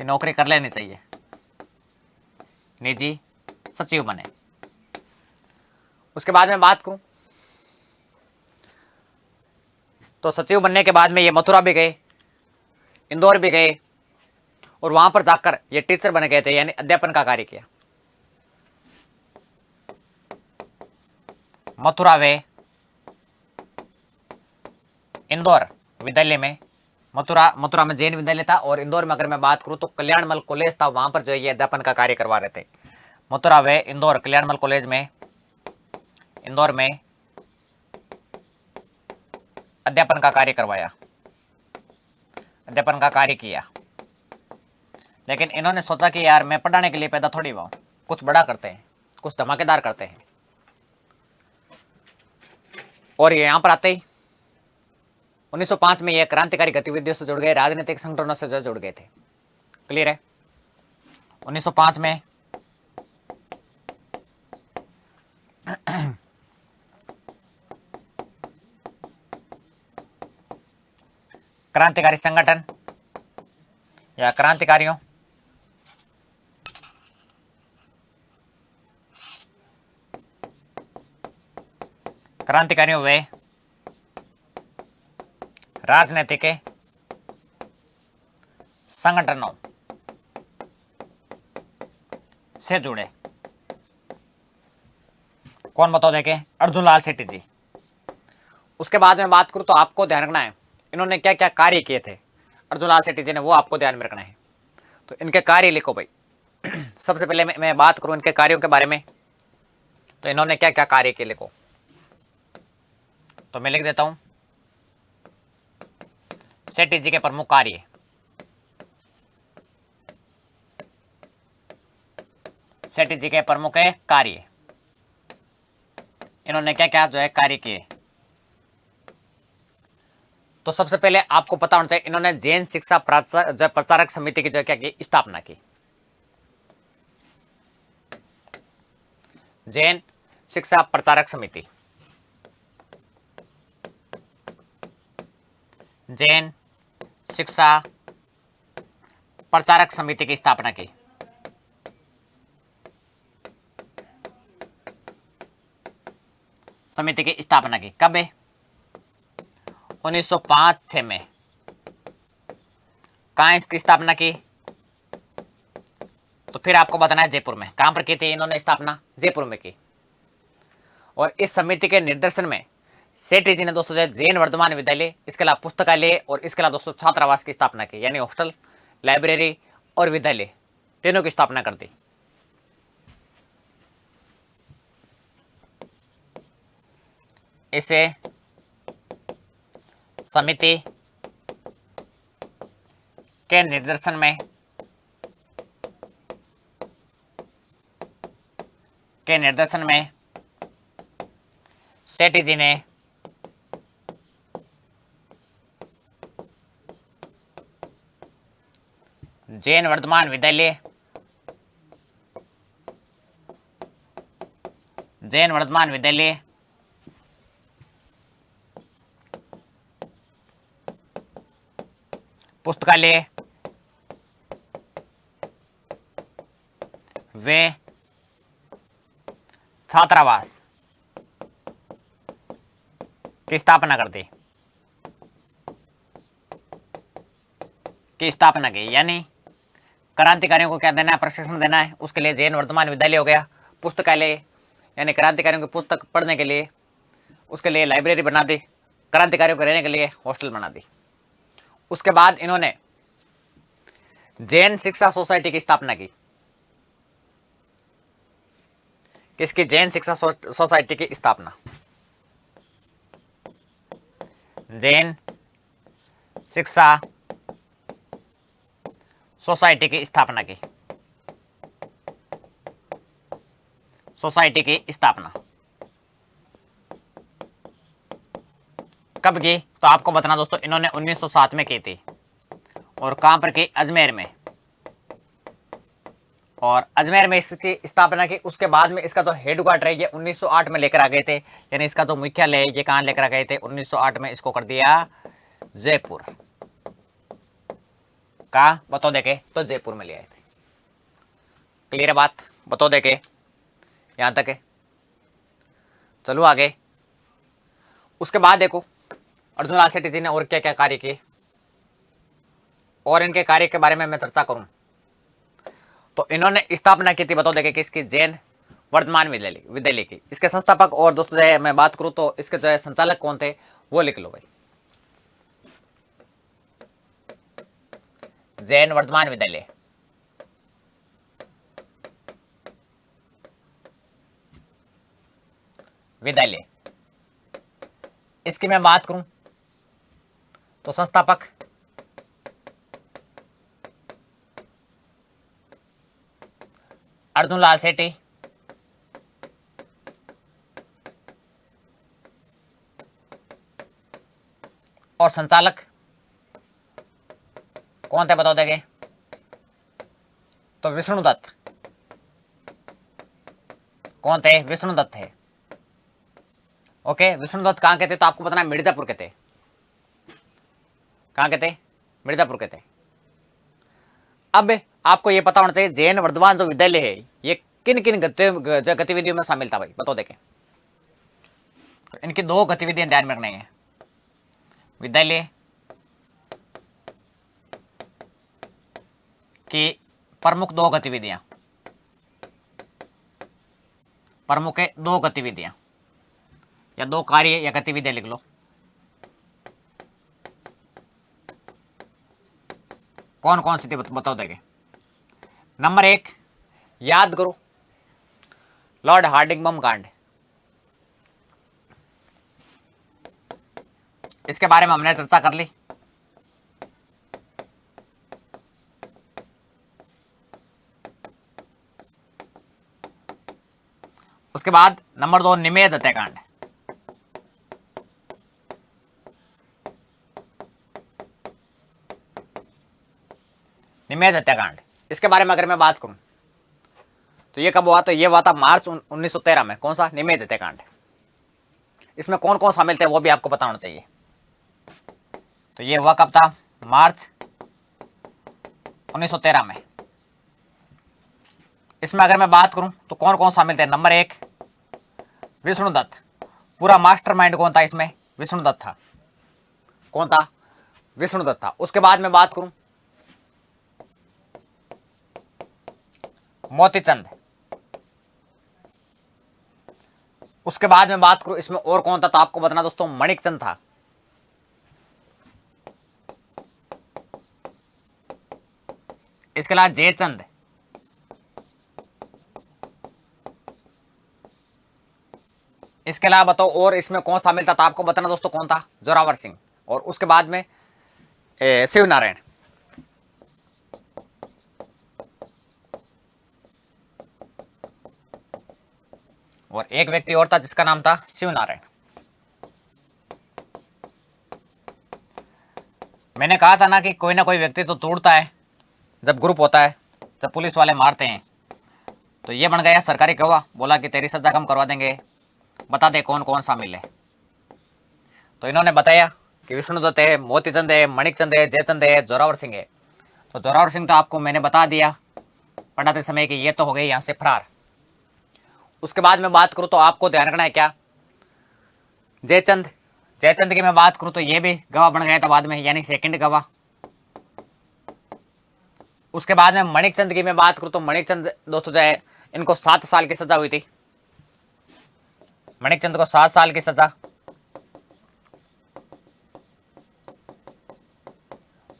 कि नौकरी कर लेनी चाहिए, निजी सचिव बने। उसके बाद में बात करूं तो सचिव बनने के बाद में ये मथुरा भी गए, इंदौर भी गए, और वहां पर जाकर ये टीचर बन गए थे, यानी अध्यापन का कार्य किया। मथुरा वे इंदौर विद्यालय में, मथुरा में जैन विद्यालय था, और इंदौर में अगर मैं बात करूं तो कल्याणमल कॉलेज था, वहां पर जो है ये अध्यापन का कार्य करवा रहे थे। मथुरा वे इंदौर कल्याणमल कॉलेज में, इंदौर में अध्यापन का कार्य करवाया, अध्यापन का कार्य किया। लेकिन इन्होंने सोचा कि यार मैं पढ़ाने के लिए पैदा थोड़ी हुआ, कुछ बड़ा करते हैं, कुछ धमाकेदार करते हैं। और ये यहां पर आते ही 1905 में ये क्रांतिकारी गतिविधियों से जुड़ गए, राजनीतिक संगठनों से जुड़ गए थे। क्लियर है? 1905 में क्रांतिकारी संगठन या क्रांतिकारियों वे राजनीतिक संगठनों से जुड़े। कौन बताओ देखे? अर्जुन लाल सेठी जी। उसके बाद में बात करूं तो आपको ध्यान रखना है इन्होंने क्या क्या कार्य किए थे अर्जुन लाल सेठी जी ने, वो आपको ध्यान में रखना है। तो इनके कार्य लिखो भाई। सबसे पहले मैं बात करूं इनके कार्यों के बारे में, तो इन्होंने क्या क्या कार्य किए लिखो। तो मैं लिख देता हूं सेठी जी के प्रमुख कार्य। सेठी जी के प्रमुख कार्य, इन्होंने क्या क्या जो है कार्य किए। तो सबसे पहले आपको पता होना चाहिए इन्होंने जैन शिक्षा प्रचारक समिति की जो क्या की स्थापना की। जैन शिक्षा प्रचारक समिति, जैन शिक्षा प्रचारक समिति की स्थापना की। समिति की स्थापना की कब है? 1905-6 में। कहां इसकी स्थापना की? तो फिर आपको बताना है जयपुर में। कहां पर की थी इन्होंने स्थापना? जयपुर में की। और इस समिति के निर्देशन में सेठी जी ने दोस्तों जैन वर्धमान विद्यालय, इसके अलावा पुस्तकालय और इसके अलावा दोस्तों छात्रावास की स्थापना की, यानी हॉस्टल, लाइब्रेरी और विद्यालय तीनों की स्थापना कर दी। इसे समिति के निर्देशन में सेठी जी ने जैन वर्धमान विद्यालय, जैन वर्धमान विद्यालय, पुस्तकालय वे छात्रावास की स्थापना की, यानी क्रांतिकारियों को क्या देना है, प्रशिक्षण देना है। उसके लिए जैन वर्धमान विद्यालय हो गया। पुस्तकालय यानी क्रांतिकारियों की पुस्तक पढ़ने के लिए, उसके लिए लाइब्रेरी बना दी। क्रांतिकारियों को रहने के लिए हॉस्टल बना दी। उसके बाद इन्होंने जैन शिक्षा सोसाइटी की स्थापना की। किसकी? जैन शिक्षा सोसाइटी की स्थापना, जैन शिक्षा सोसाइटी की स्थापना की। सोसाइटी की स्थापना कब की? तो आपको बताना दोस्तों, इन्होंने 1907 में की थी। और कहां पर की? अजमेर में। और अजमेर में इसकी स्थापना की। उसके बाद में इसका जो हेडक्वार्टर है ये 1908 में लेकर आ गए थे, यानी इसका जो मुख्यालय है ये कहां लेकर आ गए थे? 1908 में इसको कर दिया जयपुर। कहा? बतो देके तो जयपुर में ले आए थे। क्लियर है बात? बतो देके यहां तक है। चलो आगे। उसके बाद देखो अर्जुन लाल सेठी जी ने और क्या क्या कार्य किए, और इनके कार्य के बारे में मैं चर्चा करूं तो इन्होंने स्थापना की थी, बताओ देखे, किसकी? जैन वर्धमान विद्यालय की। इसके संस्थापक और दोस्तों जो मैं बात करूं तो इसके जो है संचालक कौन थे वो लिख लो भाई। जैन वर्धमान विद्यालय इसकी मैं बात करूं तो संस्थापक अर्जुन लाल सेठी, और संचालक कौन थे बताओ देंगे? तो विष्णु दत्त। कौन थे? विष्णु दत्त थे। ओके, विष्णु दत्त कहां के थे? तो आपको बताना मिर्जापुर के थे। कहां के थे? मिर्जापुर के थे। अब आपको यह पता होना चाहिए जैन वर्धमान जो विद्यालय है ये किन किन गतिविधियों में शामिल था भाई, बताओ देखें। इनकी दो गतिविधियां ध्यान में रखनी है। विद्यालय की प्रमुख दो गतिविधियां, प्रमुख है दो गतिविधियां या दो कार्य या गतिविधियां लिख लो। कौन कौन सी थी बताओ देंगे। नंबर 1, याद करो लॉर्ड हार्डिंगम कांड। इसके बारे में हमने चर्चा कर ली। उसके बाद नंबर 2, निमेज हत्याकांड। निमेज हत्याकांड इसके बारे में अगर मैं बात करूं तो ये कब हुआ? तो ये हुआ था मार्च 1913 में। कौन सा? निमेज हत्याकांड। इसमें कौन कौन शामिल थे वो भी आपको पता होना चाहिए। तो ये हुआ कब था? मार्च 1913 में। इसमें अगर मैं बात करूं तो कौन कौन शामिल थे? नंबर 1, विष्णु दत्त। पूरा मास्टरमाइंड कौन था इसमें? विष्णु दत्त था। कौन था? विष्णु दत्त था। उसके बाद में बात करूं मोतीचंद। उसके बाद में बात करूं इसमें और कौन था तो आपको बताना दोस्तों मणिकचंद था। इसके अलावा जयचंद, इसके अलावा बताओ और इसमें कौन शामिल था तो आपको बताना दोस्तों कौन था? जोरावर सिंह। और उसके बाद में शिव नारायण। और एक व्यक्ति और था जिसका नाम था शिव नारायण। मैंने कहा था ना कि कोई ना कोई व्यक्ति तो तोड़ता है जब ग्रुप होता है, जब पुलिस वाले मारते हैं तो ये बन गया सरकारी गवाह, बोला कि तेरी सजा कम करवा देंगे, बता दे कौन कौन शामिल है। तो इन्होंने बताया कि विष्णुदत्त है, मोतीचंद है, मणिकचंद है, जयचंद है, जोरावर सिंह है। तो जोरावर सिंह तो आपको मैंने बता दिया पढ़ाते समय कि ये तो हो गए यहां से फरार। उसके बाद में बात करूं तो आपको ध्यान रखना है क्या, जयचंद, जयचंद की मैं बात करूं तो ये भी गवाह बन गया था बाद में, यानी सेकंड गवाह। उसके बाद में मणिकचंद की मैं बात करूं तो मणिकचंद दोस्तों जो है इनको 7 साल की सजा हुई थी, मणिकचंद को 7 साल की सजा।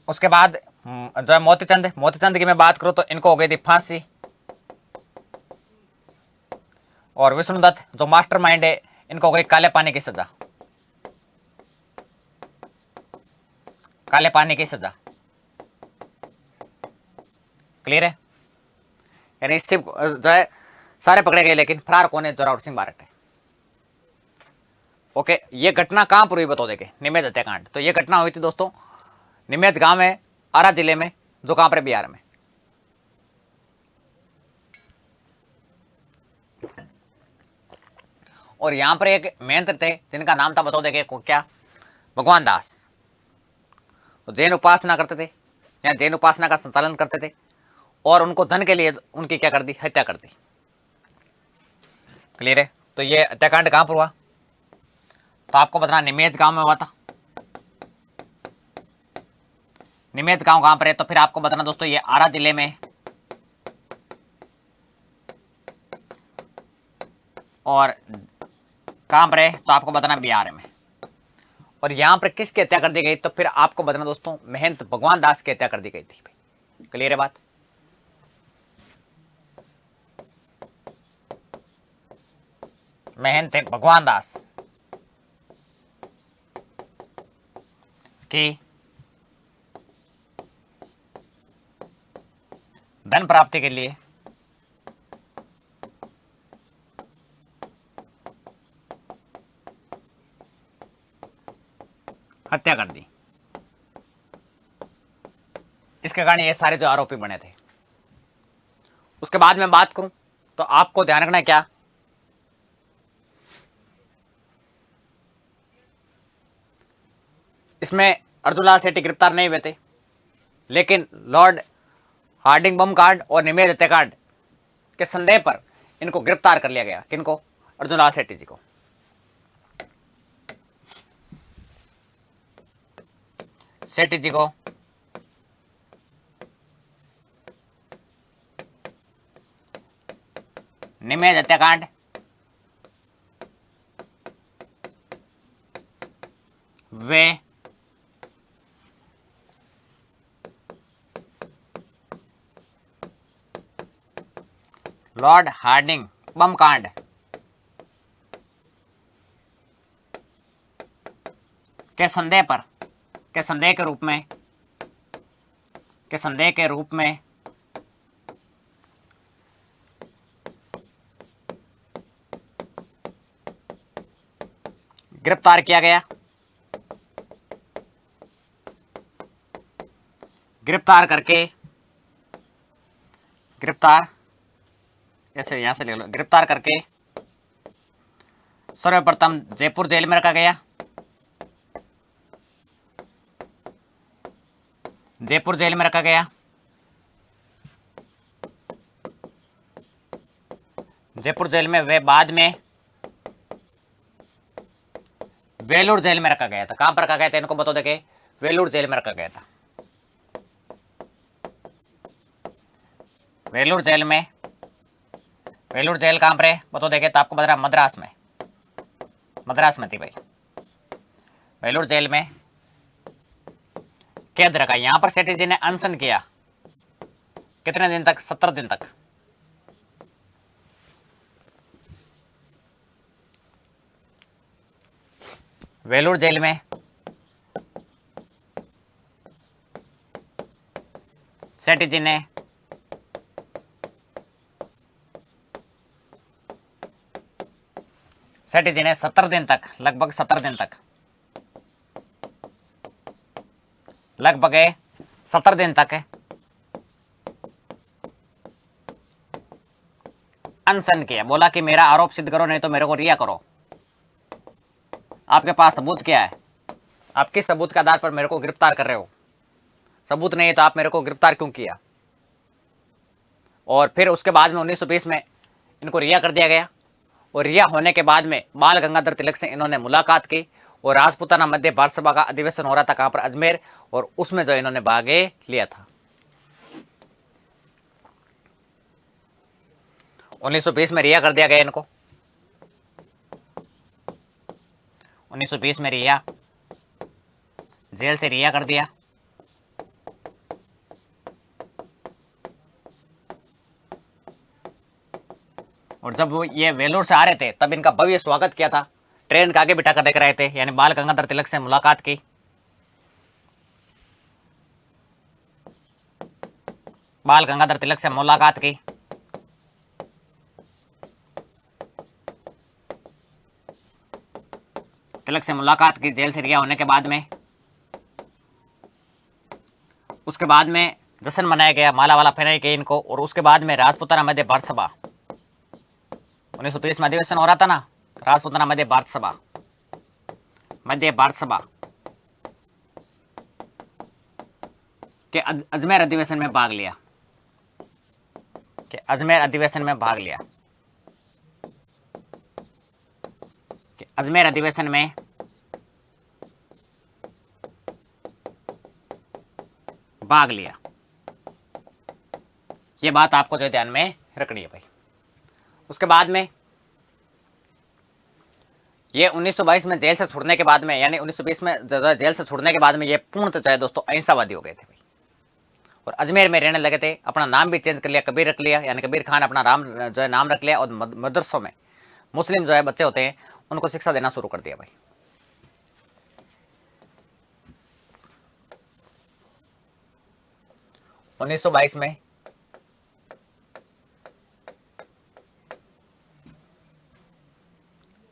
उसके बाद जो है मोतीचंद, मोतीचंद की मैं बात करूं तो इनको हो गई थी फांसी। और विष्णुदत्त जो मास्टरमाइंड है इनको हो गई काले पानी की सजा, काले पानी की सजा। क्लियर है, यानी इससे जो है सारे पकड़े गए, लेकिन फरार कौन है, जोरावर सिंह बारट है। ओके, ये घटना कहां पर हुई बता देंगे, निमेज हत्याकांड। तो ये घटना हुई थी दोस्तों निमेज गांव है, आरा जिले में, जो कहां पर, बिहार में। और यहां पर एक मेहंत्र थे जिनका नाम था बता देंगे क्या, भगवान दास। तो जैन उपासना करते थे या जैन उपासना का संचालन करते थे, और उनको धन के लिए उनकी क्या कर दी, हत्या कर दी। क्लियर है, तो ये हत्याकांड कहां पर हुआ, तो आपको बताना निमेज गांव में हुआ था। निमेज गांव कहां पर है, तो फिर आपको बताना दोस्तों ये आरा जिले में, और कहां पर है तो आपको बताना बिहार में। और यहां पर किसकी हत्या कर दी गई, तो फिर आपको बताना दोस्तों महंत भगवान दास की हत्या कर दी गई थी। क्लियर है बात, महंत भगवान दास की धन प्राप्ति के लिए हत्या कर दी। इसके कारण ये सारे जो आरोपी बने थे। उसके बाद में बात करूं तो आपको ध्यान रखना है क्या, इसमें अर्जुनलाल सेठी गिरफ्तार नहीं हुए थे, लेकिन लॉर्ड हार्डिंग बम कांड और निमेज हत्याकांड के संदेह पर इनको गिरफ्तार कर लिया गया। किनको, अर्जुनलाल सेठी जी को। सेठी जी को निमेज हत्याकांड, वे लॉर्ड हार्डिंग बम कांड के संदेह पर, के संदेह के रूप में, के संदेह के रूप में गिरफ्तार किया गया। गिरफ्तार करके, गिरफ्तार ऐसे यहां से ले लो, गिरफ्तार करके सर्वप्रथम जयपुर जेल में रखा गया। जयपुर जेल में रखा गया। जयपुर जेल में वे बाद में वेलूर जेल में रखा गया था। कहां पर रखा गया था इनको बता देंगे, वेलूर जेल में रखा गया था। वेलूर जेल में, वेलूर जेल कहां पर है बता देंगे तो आपको बता रहा मद्रास में, मद्रास में थी भाई। वेलूर जेल में कैद रखा। यहां पर सेठी जी ने अनशन किया, कितने दिन तक, 17 दिन तक। वेलूर जेल में सेठी जी ने सेठी जी ने 17 दिन तक, लगभग 17 दिन तक, लगभग 17 दिन तक अनशन किया, बोला कि मेरा आरोप सिद्ध करो नहीं तो मेरे को रिहा करो। आपके पास सबूत क्या है? आप किस सबूत के आधार पर मेरे को गिरफ्तार कर रहे हो? सबूत नहीं है तो आप मेरे को गिरफ्तार क्यों किया? और फिर उसके बाद में 1920 में इनको रिहा कर दिया गया और रिहा होने के बाद में बाल गंगाधर तिलक से इन्होंने मुलाकात की और राजपूताना मध्य भारत सभा का अधिवेशन हो रहा था कहां पर? अजमेर। और उसमें जो इन्होंने भाग लिया था। 1920 में रिहा कर दिया गया इनको। 1920 में रिहा, जेल से रिहा कर दिया। और जब वो ये वेलूर से आ रहे थे तब इनका भव्य स्वागत किया था, ट्रेन के आगे बिठा कर देख रहे थे, यानी बाल गंगाधर तिलक से मुलाकात की। बाल गंगाधर तिलक से मुलाकात की। तिलक से मुलाकात की जेल से रिहा होने के बाद में। उसके बाद में जश्न मनाया गया, माला वाला पहनाई गई इनको। और उसके बाद में राजपूताना मध्य भारत सभा 1920 में अधिवेशन हो रहा था ना, राजपूताना मध्य भारत सभा, मध्य भारत सभा के अजमेर अधिवेशन में भाग लिया, के अजमेर अधिवेशन में भाग लिया, के अजमेर अधिवेशन में भाग लिया। ये बात आपको जो ध्यान में रखनी है भाई। उसके बाद में ये 1922 में जेल से छूटने के बाद में, यानी 1920 में जेल से छूटने के बाद में ये पूर्णतः जो है दोस्तों अहिंसावादी हो गए थे भाई। और अजमेर में रहने लगे थे। अपना नाम भी चेंज कर लिया, कबीर रख लिया, यानी कबीर खान अपना नाम जो है नाम रख लिया। और मदरसों में मुस्लिम जो है बच्चे होते हैं उनको शिक्षा देना शुरू कर दिया भाई। उन्नीस सौ 22 में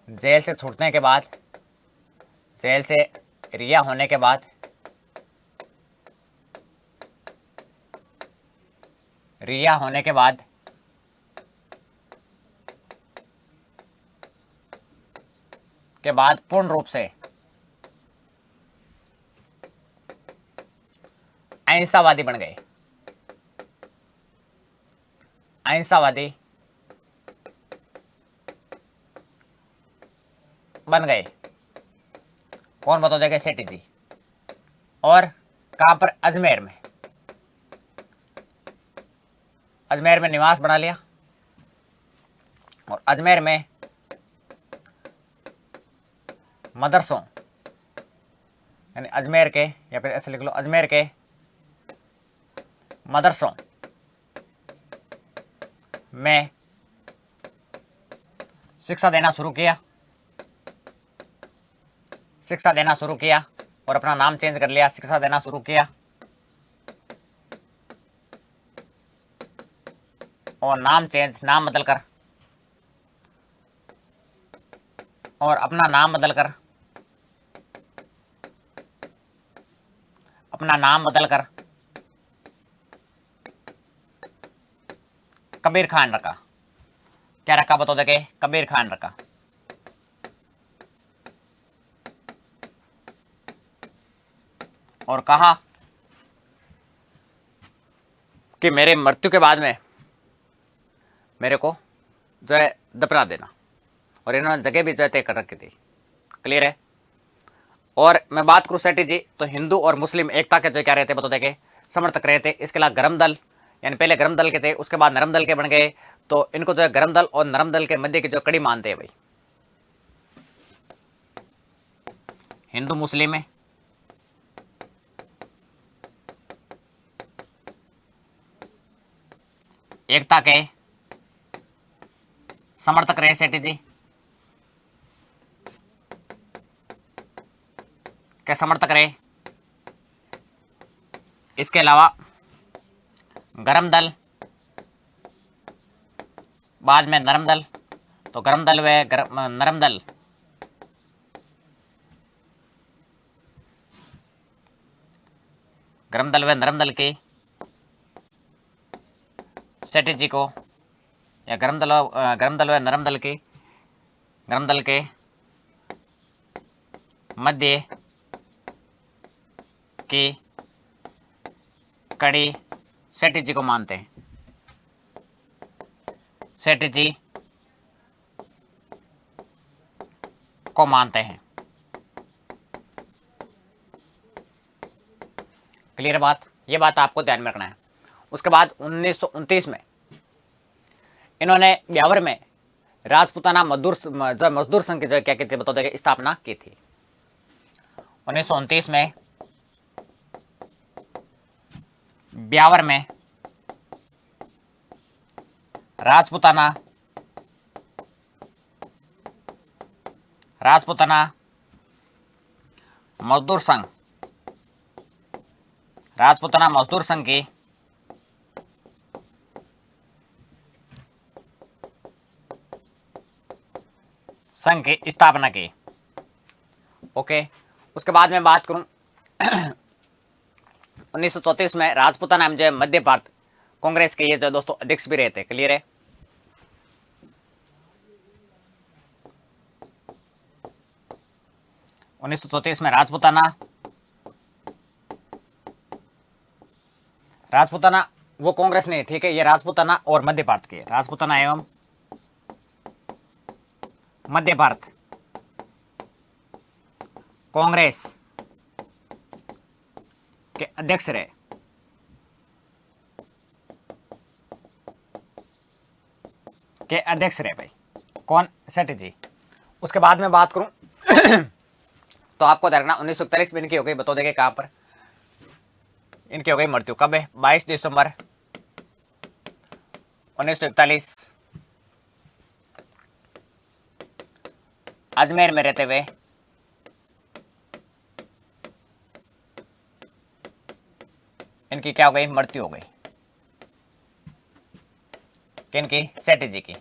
जेल से छूटने के बाद, जेल से रिहा होने के बाद, रिहा होने के बाद पूर्ण रूप से अहिंसावादी बन गए। अहिंसावादी बन गए। कौन बता देगा? सेठी जी। और कहां पर? अजमेर में। अजमेर में निवास बना लिया और अजमेर में मदरसों, यानी अजमेर के, या फिर ऐसे लिख लो अजमेर के मदरसों में शिक्षा देना शुरू किया, शिक्षा देना शुरू किया। और अपना नाम चेंज कर लिया, शिक्षा देना शुरू किया। और नाम चेंज, नाम बदल कर, और अपना नाम बदल कर, अपना नाम बदल कर कबीर खान रखा। क्या रखा बता देंगे? कबीर खान रखा। और कहा कि मेरे मृत्यु के बाद में मेरे को जो है दफना देना। और इन्होंने जगह भी जो है तय कर रखी थी। क्लियर है? और मैं बात करूं सेठी जी, तो हिंदू और मुस्लिम एकता के जो क्या रहते बता देंगे समर्थक रहे थे। इसके अलावा गरम दल, यानी पहले गरम दल के थे, उसके बाद नरम दल के बन गए। तो इनको जो है गरम दल और नरम दल के मध्य की जो कड़ी मानते हैं भाई। हिंदू मुस्लिम में एकता के समर्थक रहे सेठी जी, के समर्थक रहे। इसके अलावा गरम दल, बाद में नरम दल। तो गरम दल व नरम दल, गरम दल व नरम दल की सेठी जी को या गर्म दल व नरम दल की गर्म दल के मध्य की कड़ी सेठी जी को मानते हैं। सेठी जी को मानते हैं। क्लियर बात, ये बात आपको ध्यान में रखना है। उसके बाद 1929 में इन्होंने ब्यावर में राजपूताना मजदूर संघ की क्या की थी, बता देंगे, स्थापना की थी। 1929 में ब्यावर में राजपूताना मजदूर संघ की स्थापना की। ओके, उसके बाद में बात करूं 1934 में राजपूताना जो मध्य भारत कांग्रेस के ये जो दोस्तों अध्यक्ष भी रहते। क्लियर है। उन्नीस सौ 34 में राजपूताना वो कांग्रेस नहीं, ठीक है, ये राजपूताना और मध्य भारत के, राजपूताना एवं मध्य भारत कांग्रेस के अध्यक्ष रहे। भाई कौन? सेठी जी। उसके बाद में बात करूं तो आपको देखना 1941 में इनकी हो गई, बता देंगे कहां पर इनकी हो गई मृत्यु। कब है? 22 दिसंबर 1941 अजमेर में रहते हुए इनकी क्या हो गई? मृत्यु हो गई। किनकी? सेठी जी की।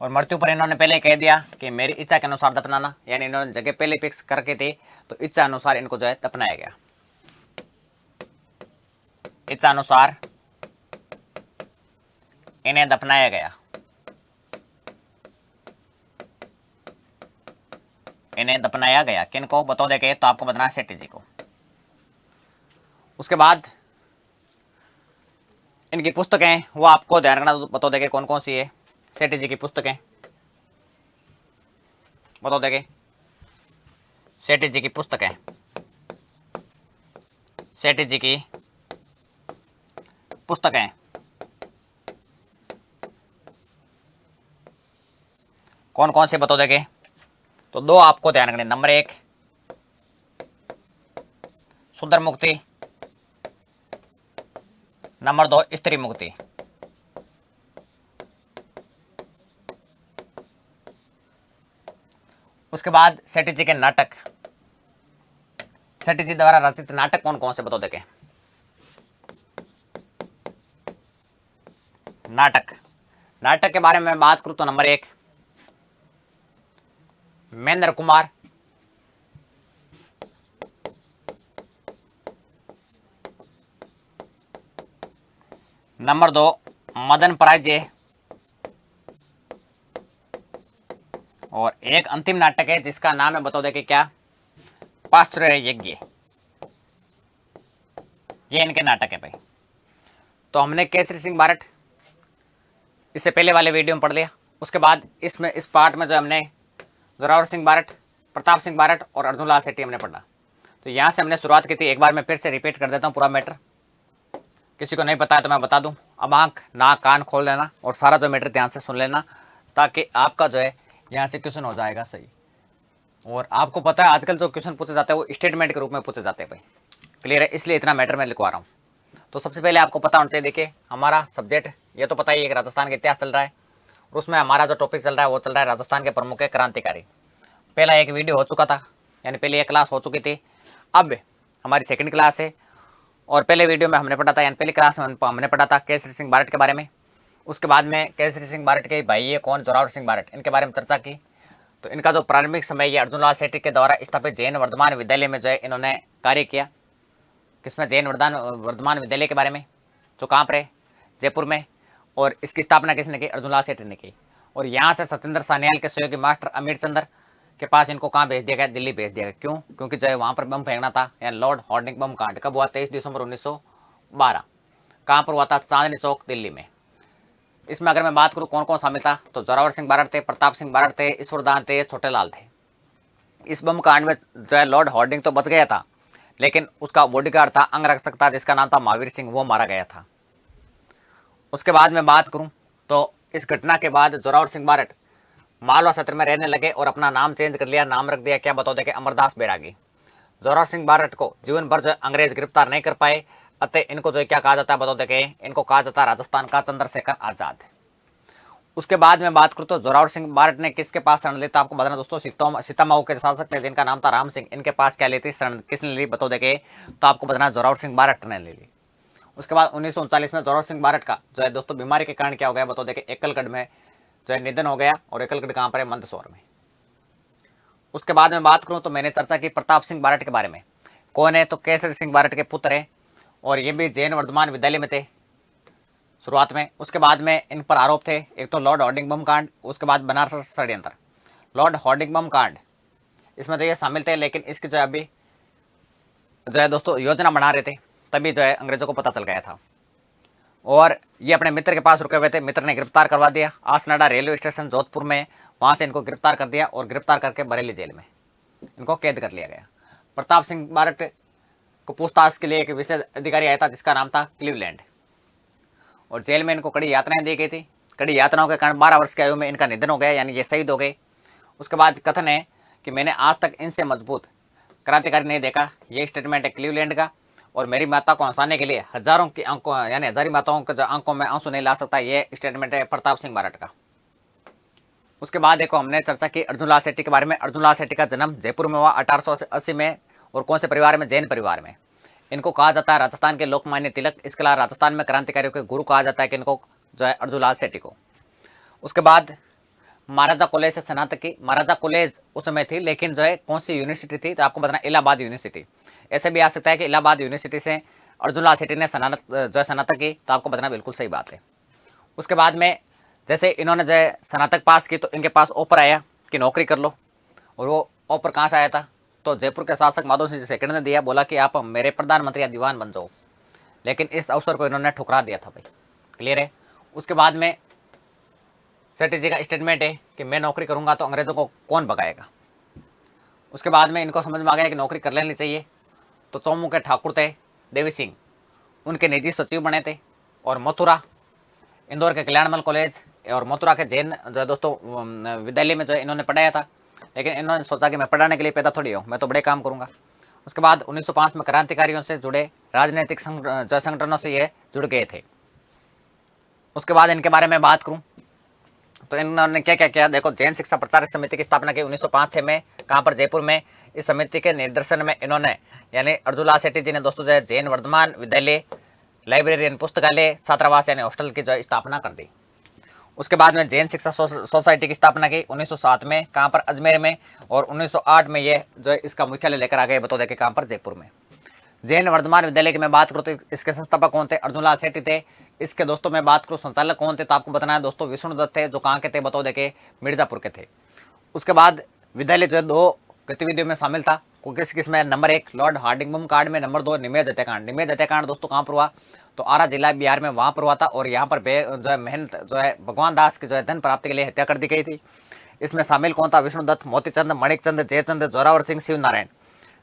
और मृत्यु पर इन्होंने पहले कह दिया कि मेरी इच्छा के अनुसार दफनाना, यानी इन्होंने जगह पहले फिक्स करके थी, तो इच्छा अनुसार इनको जो है दफनाया गया। इच्छा अनुसार इन्हें दफनाया गया। किनको? बता देंगे तो आपको बताना सेठी जी को। उसके बाद इनकी पुस्तकें वो आपको ध्यान रखना, बता देंगे कौन कौन सी है सेठी जी की पुस्तकें, बता देंगे सेठी जी की पुस्तकें। सेठी जी की पुस्तकें कौन कौन से बता देंगे? तो दो आपको ध्यान रखने। नंबर 1 सुंदर मुक्ति, नंबर 2 स्त्री मुक्ति। उसके बाद सेठी जी के नाटक, सेठी जी द्वारा रचित नाटक कौन कौन से बता देंगे? नाटक के बारे में बात करूं तो नंबर 1 महेंद्र कुमार, नंबर 2 मदन पराजय, और एक अंतिम नाटक है जिसका नाम है, बता देंगे क्या? पाश्चर्य यज्ञ। ये इनके नाटक है भाई। तो हमने केसरी सिंह बारट इससे पहले वाले वीडियो में पढ़ लिया। उसके बाद इसमें इस पार्ट में जो हमने जोरावर सिंह बारट, प्रताप सिंह बारट और अर्जुन लाल सेठी हमने पढ़ा। तो यहाँ से हमने शुरुआत की थी। एक बार मैं फिर से रिपीट कर देता हूँ पूरा मैटर, किसी को नहीं पता है तो मैं बता दूं। अब आंख नाक कान खोल लेना और सारा जो मैटर ध्यान से सुन लेना, ताकि आपका जो है यहाँ से क्वेश्चन हो जाएगा सही। और आपको पता है आजकल जो क्वेश्चन पूछे जाते हैं वो स्टेटमेंट के रूप में पूछे जाते हैं भाई। क्लियर है? इसलिए इतना मैटर मैं लिखवा रहा हूँ। तो सबसे पहले आपको पता होना चाहिए, देखिए हमारा सब्जेक्ट ये तो पता ही है, राजस्थान का इतिहास चल रहा है, और उसमें हमारा जो टॉपिक चल रहा है वो चल रहा है राजस्थान के प्रमुख क्रांतिकारी। पहला एक वीडियो हो चुका था, यानी पहले एक क्लास हो चुकी थी। अब हमारी सेकंड क्लास है, और पहले वीडियो में हमने पढ़ा था, यानी पहली क्लास में हमने पढ़ा था केसरी सिंह बारट के बारे में। उसके बाद में केसरी सिंह बारट के भाई ये कौन, जोरावर सिंह बारट, इनके बारे में चर्चा की। तो इनका जो प्रारंभिक समय ये अर्जुन लाल सेठी के द्वारा स्थापित जैन वर्धमान विद्यालय में जो है इन्होंने कार्य किया। किसमें? जैन वर्धमान विद्यालय के बारे में, जो कहाँ पर है? जयपुर में। और इसकी स्थापना किसने की? अर्जुनलाल सेठी ने की। और यहाँ से सत्येंद्र सान्याल के सहयोगी मास्टर अमीर चंद्र के पास इनको कहाँ भेज दिया गया? दिल्ली भेज दिया गया। क्यों? क्योंकि जो है वहाँ पर बम फेंकना था, यानी लॉर्ड हार्डिंग बम कांड कब हुआ? 23 दिसंबर 1912। कहाँ पर हुआ था? चांदनी चौक, दिल्ली में। इसमें अगर मैं बात करूँ कौन कौन शामिल था, तो जोरावर सिंह बारड़ थे, प्रताप सिंह बारड़ थे, ईश्वरदान थे, छोटे लाल थे। इस बम कांड में जो है लॉर्ड हार्डिंग तो बच गया था, लेकिन उसका बॉडीगार्ड था, अंगरक्षक था, जिसका नाम था महावीर सिंह, वो मारा गया था। उसके बाद में बात करूं तो इस घटना के बाद जोरावर सिंह बारड़ मालवा क्षेत्र में रहने लगे और अपना नाम चेंज कर लिया। नाम रख दिया क्या? बताओ देखे, अमरदास बैरागी। जोरावर सिंह बारड़ को जीवन भर जो अंग्रेज गिरफ्तार नहीं कर पाए, अतः इनको जो क्या कहा जाता है? बताओ देखे, इनको कहा जाता है राजस्थान का चंद्रशेखर आजाद। उसके बाद में बात करूं तो जोरावर सिंह बारड़ ने किसके पास शरण ली? तो आपको बताना दोस्तों, सीतामऊ के शासक थे जिनका नाम था राम सिंह, इनके पास क्या ली थी? शरण। किसने ली? बताओ देखे, तो आपको बताना जोरावर सिंह बारड़ ने ले ली। उसके बाद 1939 में जोरावर सिंह बारड़ का जो है दोस्तों बीमारी के कारण क्या हो गया? बताओ देखे, एकलगढ़ में जो है निधन हो गया। और एकलगढ़ कहाँ पर है? मंदसौर में। उसके बाद में बात करूं तो मैंने चर्चा की प्रताप सिंह बारड़ के बारे में। कौन है? तो केसरी सिंह बारड़ के पुत्र है, और ये भी जैन वर्धमान विद्यालय में थे शुरुआत में। उसके बाद में इन पर आरोप थे, एक तो लॉर्ड हार्डिंग बम कांड, उसके बाद बनारस षड्यंत्र। लॉर्ड हार्डिंग बम कांड इसमें तो ये शामिल थे, लेकिन इसकी जो है अभी जो है दोस्तों योजना बना रहे थे, तभी जो है अंग्रेजों को पता चल गया था। और ये अपने मित्र के पास रुके हुए थे, मित्र ने गिरफ्तार करवा दिया आसनाडा रेलवे स्टेशन जोधपुर में, वहां से इनको गिरफ्तार कर दिया और गिरफ्तार करके बरेली जेल में इनको कैद कर लिया गया। प्रताप सिंह बारड़ को पूछताछ के लिए एक विशेष अधिकारी आया था जिसका नाम था क्लीवलैंड, और जेल में इनको कड़ी यातनाएं दी गई थी। कड़ी यातनाओं के कारण 12 वर्ष की आयु में इनका निधन हो गया, यानी ये शहीद हो गए। उसके बाद कथन है कि मैंने आज तक इनसे मजबूत क्रांतिकारी नहीं देखा, ये स्टेटमेंट है क्लीवलैंड का। और मेरी माता को हंसाने के लिए हजारों की आंखों, यानी हजारी माताओं के आंखों में आंसू नहीं ला सकता, ये स्टेटमेंट है प्रताप सिंह बारड़ का। उसके बाद देखो हमने चर्चा की अर्जुनलाल सेठी के बारे में। अर्जुनलाल सेठी का जन्म जयपुर में हुआ 1880 में, और कौन से परिवार में? जैन परिवार में। इनको कहा जाता है राजस्थान के लोकमान्य तिलक, इसके अलावा राजस्थान में क्रांतिकारियों के गुरु कहा जाता है कि इनको जो है अर्जुनलाल सेठी को। उसके बाद महाराजा कॉलेज से स्नातक की। महाराजा कॉलेज उस समय थी, लेकिन जो है कौन सी यूनिवर्सिटी थी? तो आपको बताना इलाहाबाद यूनिवर्सिटी। ऐसे भी आ सकता है कि इलाहाबाद यूनिवर्सिटी से अर्जुनलाल सेठी ने स्नातक की, तो आपको बताना बिल्कुल सही बात है। उसके बाद में जैसे इन्होंने जो है स्नातक पास की, तो इनके पास ऑफर आया कि नौकरी कर लो। और वो ऑफर कहाँ से आया था? तो जयपुर के शासक माधव सिंह सेकंड ने दिया, बोला कि आप मेरे प्रधानमंत्री या दीवान बन जाओ। लेकिन इस अवसर को इन्होंने ठुकरा दिया था भाई, क्लियर है। उसके बाद में सेठी जी का स्टेटमेंट है कि मैं नौकरी करूंगा तो अंग्रेजों को कौन भगाएगा। उसके बाद में इनको समझ में आ गया कि नौकरी कर लेनी चाहिए, तो चौमू के ठाकुर थे देवी सिंह, उनके निजी सचिव बने थे। और मथुरा, इंदौर के कल्याणमल कॉलेज और मथुरा के जैन जो है दोस्तों विद्यालय में जो है इन्होंने पढ़ाया था। लेकिन इन्होंने सोचा कि मैं पढ़ाने के लिए पैदा थोड़ी हूँ, मैं तो बड़े काम करूंगा। उसके बाद 1905 में क्रांतिकारियों से जुड़े राजनीतिक संगठनों से ये जुड़ गए थे। उसके बाद इनके बारे में बात करूं तो इन्होंने क्या क्या किया? देखो, जैन शिक्षा प्रचारक समिति की स्थापना की 1905-6 में, कहाँ पर? जयपुर में। इस समिति के निर्देशन में इन्होंने, यानी अर्जुनलाल सेठी जी ने दोस्तों जो है जैन वर्धमान विद्यालय, लाइब्रेरी यानी पुस्तकालय, छात्रावास यानी हॉस्टल की जो है स्थापना कर दी। उसके बाद में जैन शिक्षा सोसाइटी की स्थापना की 1907 में, कहाँ पर? अजमेर में। और 1908 में ये जो है इसका मुख्यालय लेकर आ गए, बता दें कि कहाँ पर? जयपुर में। जैन वर्धमान विद्यालय की मैं बात करूँ तो इसके संस्थापक कौन थे? अर्जुनलाल सेठी थे। इसके दोस्तों मैं बात करूँ संचालक कौन थे, तो आपको बताना है दोस्तों विष्णुदत्त थे, जो कहाँ के थे? बताओ देखे, मिर्जापुर के थे। उसके बाद विद्यालय जो है 2 गतिविधियों में शामिल था। किस किस में? नंबर 1 लॉर्ड हार्डिंग बम कांड में, नंबर 2 निमेज हत्याकांड। निमेज हत्याकांड दोस्तों कहाँ पर हुआ? तो आरा जिला बिहार में, वहां पर हुआ था। और यहाँ पर जो है मेहनत जो है भगवान दास की जो है धन प्राप्ति के लिए हत्या कर दी गई थी। इसमें शामिल कौन था? विष्णुदत्त, मोतीचंद, मणिकचंद, जयचंद, जोरावर सिंह, शिवनारायण।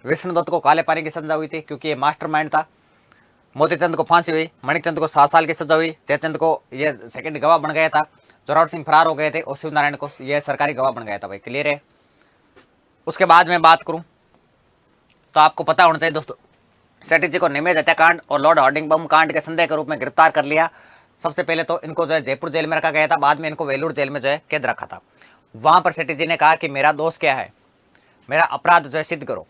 विष्णुदत्त को काले पानी की सजा हुई थी क्योंकि ये मास्टरमाइंड था। मोतीचंद को फांसी हुई, मणिकचंद को 7 साल की सजा हुई, जयचंद को ये सेकंड गवाह बन गया था, जोरावर सिंह फरार हो गए थे, और शिवनारायण को ये सरकारी गवाह बन गया था भाई, क्लियर है। उसके बाद में बात करूं तो आपको पता होना चाहिए दोस्तों, सेठी जी को निमेज हत्याकांड और लॉर्ड हार्डिंग बम कांड के संदेह के रूप में गिरफ्तार कर लिया। सबसे पहले तो इनको जो है जयपुर जेल में रखा गया था, बाद में इनको वेलूर जेल में जो है कैद रखा था। वहां पर सेठी जी ने कहा कि मेरा दोष क्या है, मेरा अपराध जो है सिद्ध करो,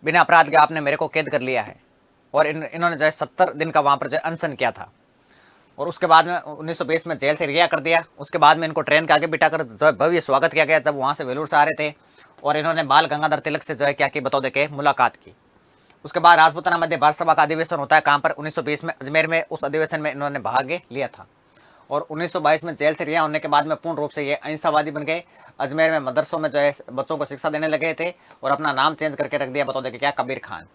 बिना अपराध के आपने मेरे को कैद कर लिया है। और इन्होंने जो है 70 दिन का वहां पर जो है अनशन किया था। और उसके बाद में 1920 में जेल से रिहा कर दिया। उसके बाद में इनको ट्रेन के आगे बिठाकर जो है भव्य स्वागत किया गया जब वहां से वेलूर से आ रहे थे। और इन्होंने बाल गंगाधर तिलक से जो है क्या की? बताओ देखे, मुलाकात की। उसके बाद राजपूताना मध्य भारत सभा का अधिवेशन होता है, कहाँ पर 1920 में अजमेर में। उस अधिवेशन में इन्होंने भाग लिया था और 1922 में जेल से रिहा होने के बाद में पूर्ण रूप से ये अहिंसावादी बन गए। अजमेर में मदरसों में जो है बच्चों को शिक्षा देने लगे थे और अपना नाम चेंज करके रख दिया, बताओ देखिए क्या, कबीर खान।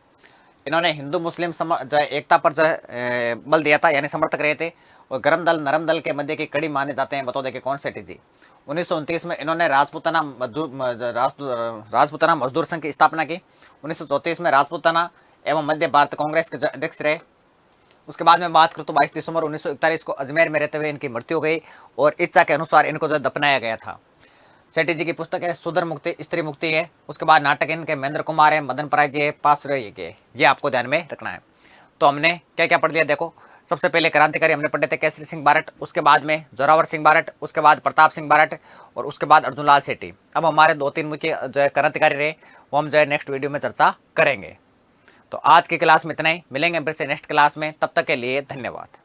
इन्होंने हिंदू मुस्लिम जो है एकता पर जो है बल दिया था, यानी समर्थक रहे थे। और गरम दल नरम दल के मध्य की कड़ी माने जाते हैं, बताओ देखिए कौन सेठी जी। 1929 में इन्होंने राजपूताना मजदूर संघ की स्थापना की। 1934 में राजपूताना एवं मध्य भारत कांग्रेस के अध्यक्ष रहे। उसके बाद में बात करूँ तो 22 दिसंबर 1941 को अजमेर में रहते हुए इनकी मृत्यु हो गई और इच्छा के अनुसार इनको जो दफनाया गया था। सेठी जी की पुस्तक है सुधर मुक्ति स्त्री मुक्ति है। उसके बाद नाटक इनके महेंद्र कुमार है, मदन पराय जी है, पासुरे के, ये आपको ध्यान में रखना है। तो हमने क्या क्या पढ़ लिया देखो। सबसे पहले क्रांतिकारी हमने पढ़े थे केसरी सिंह बारट, उसके बाद में जोरावर सिंह बारट, उसके बाद प्रताप सिंह बारट और उसके बाद अर्जुन लाल सेठी। अब हमारे 2-3 मुख्य जो है क्रांतिकारी रहे वो हम जो है नेक्स्ट वीडियो में चर्चा करेंगे। तो आज की क्लास में इतना ही, मिलेंगे फिर से नेक्स्ट क्लास में, तब तक के लिए धन्यवाद।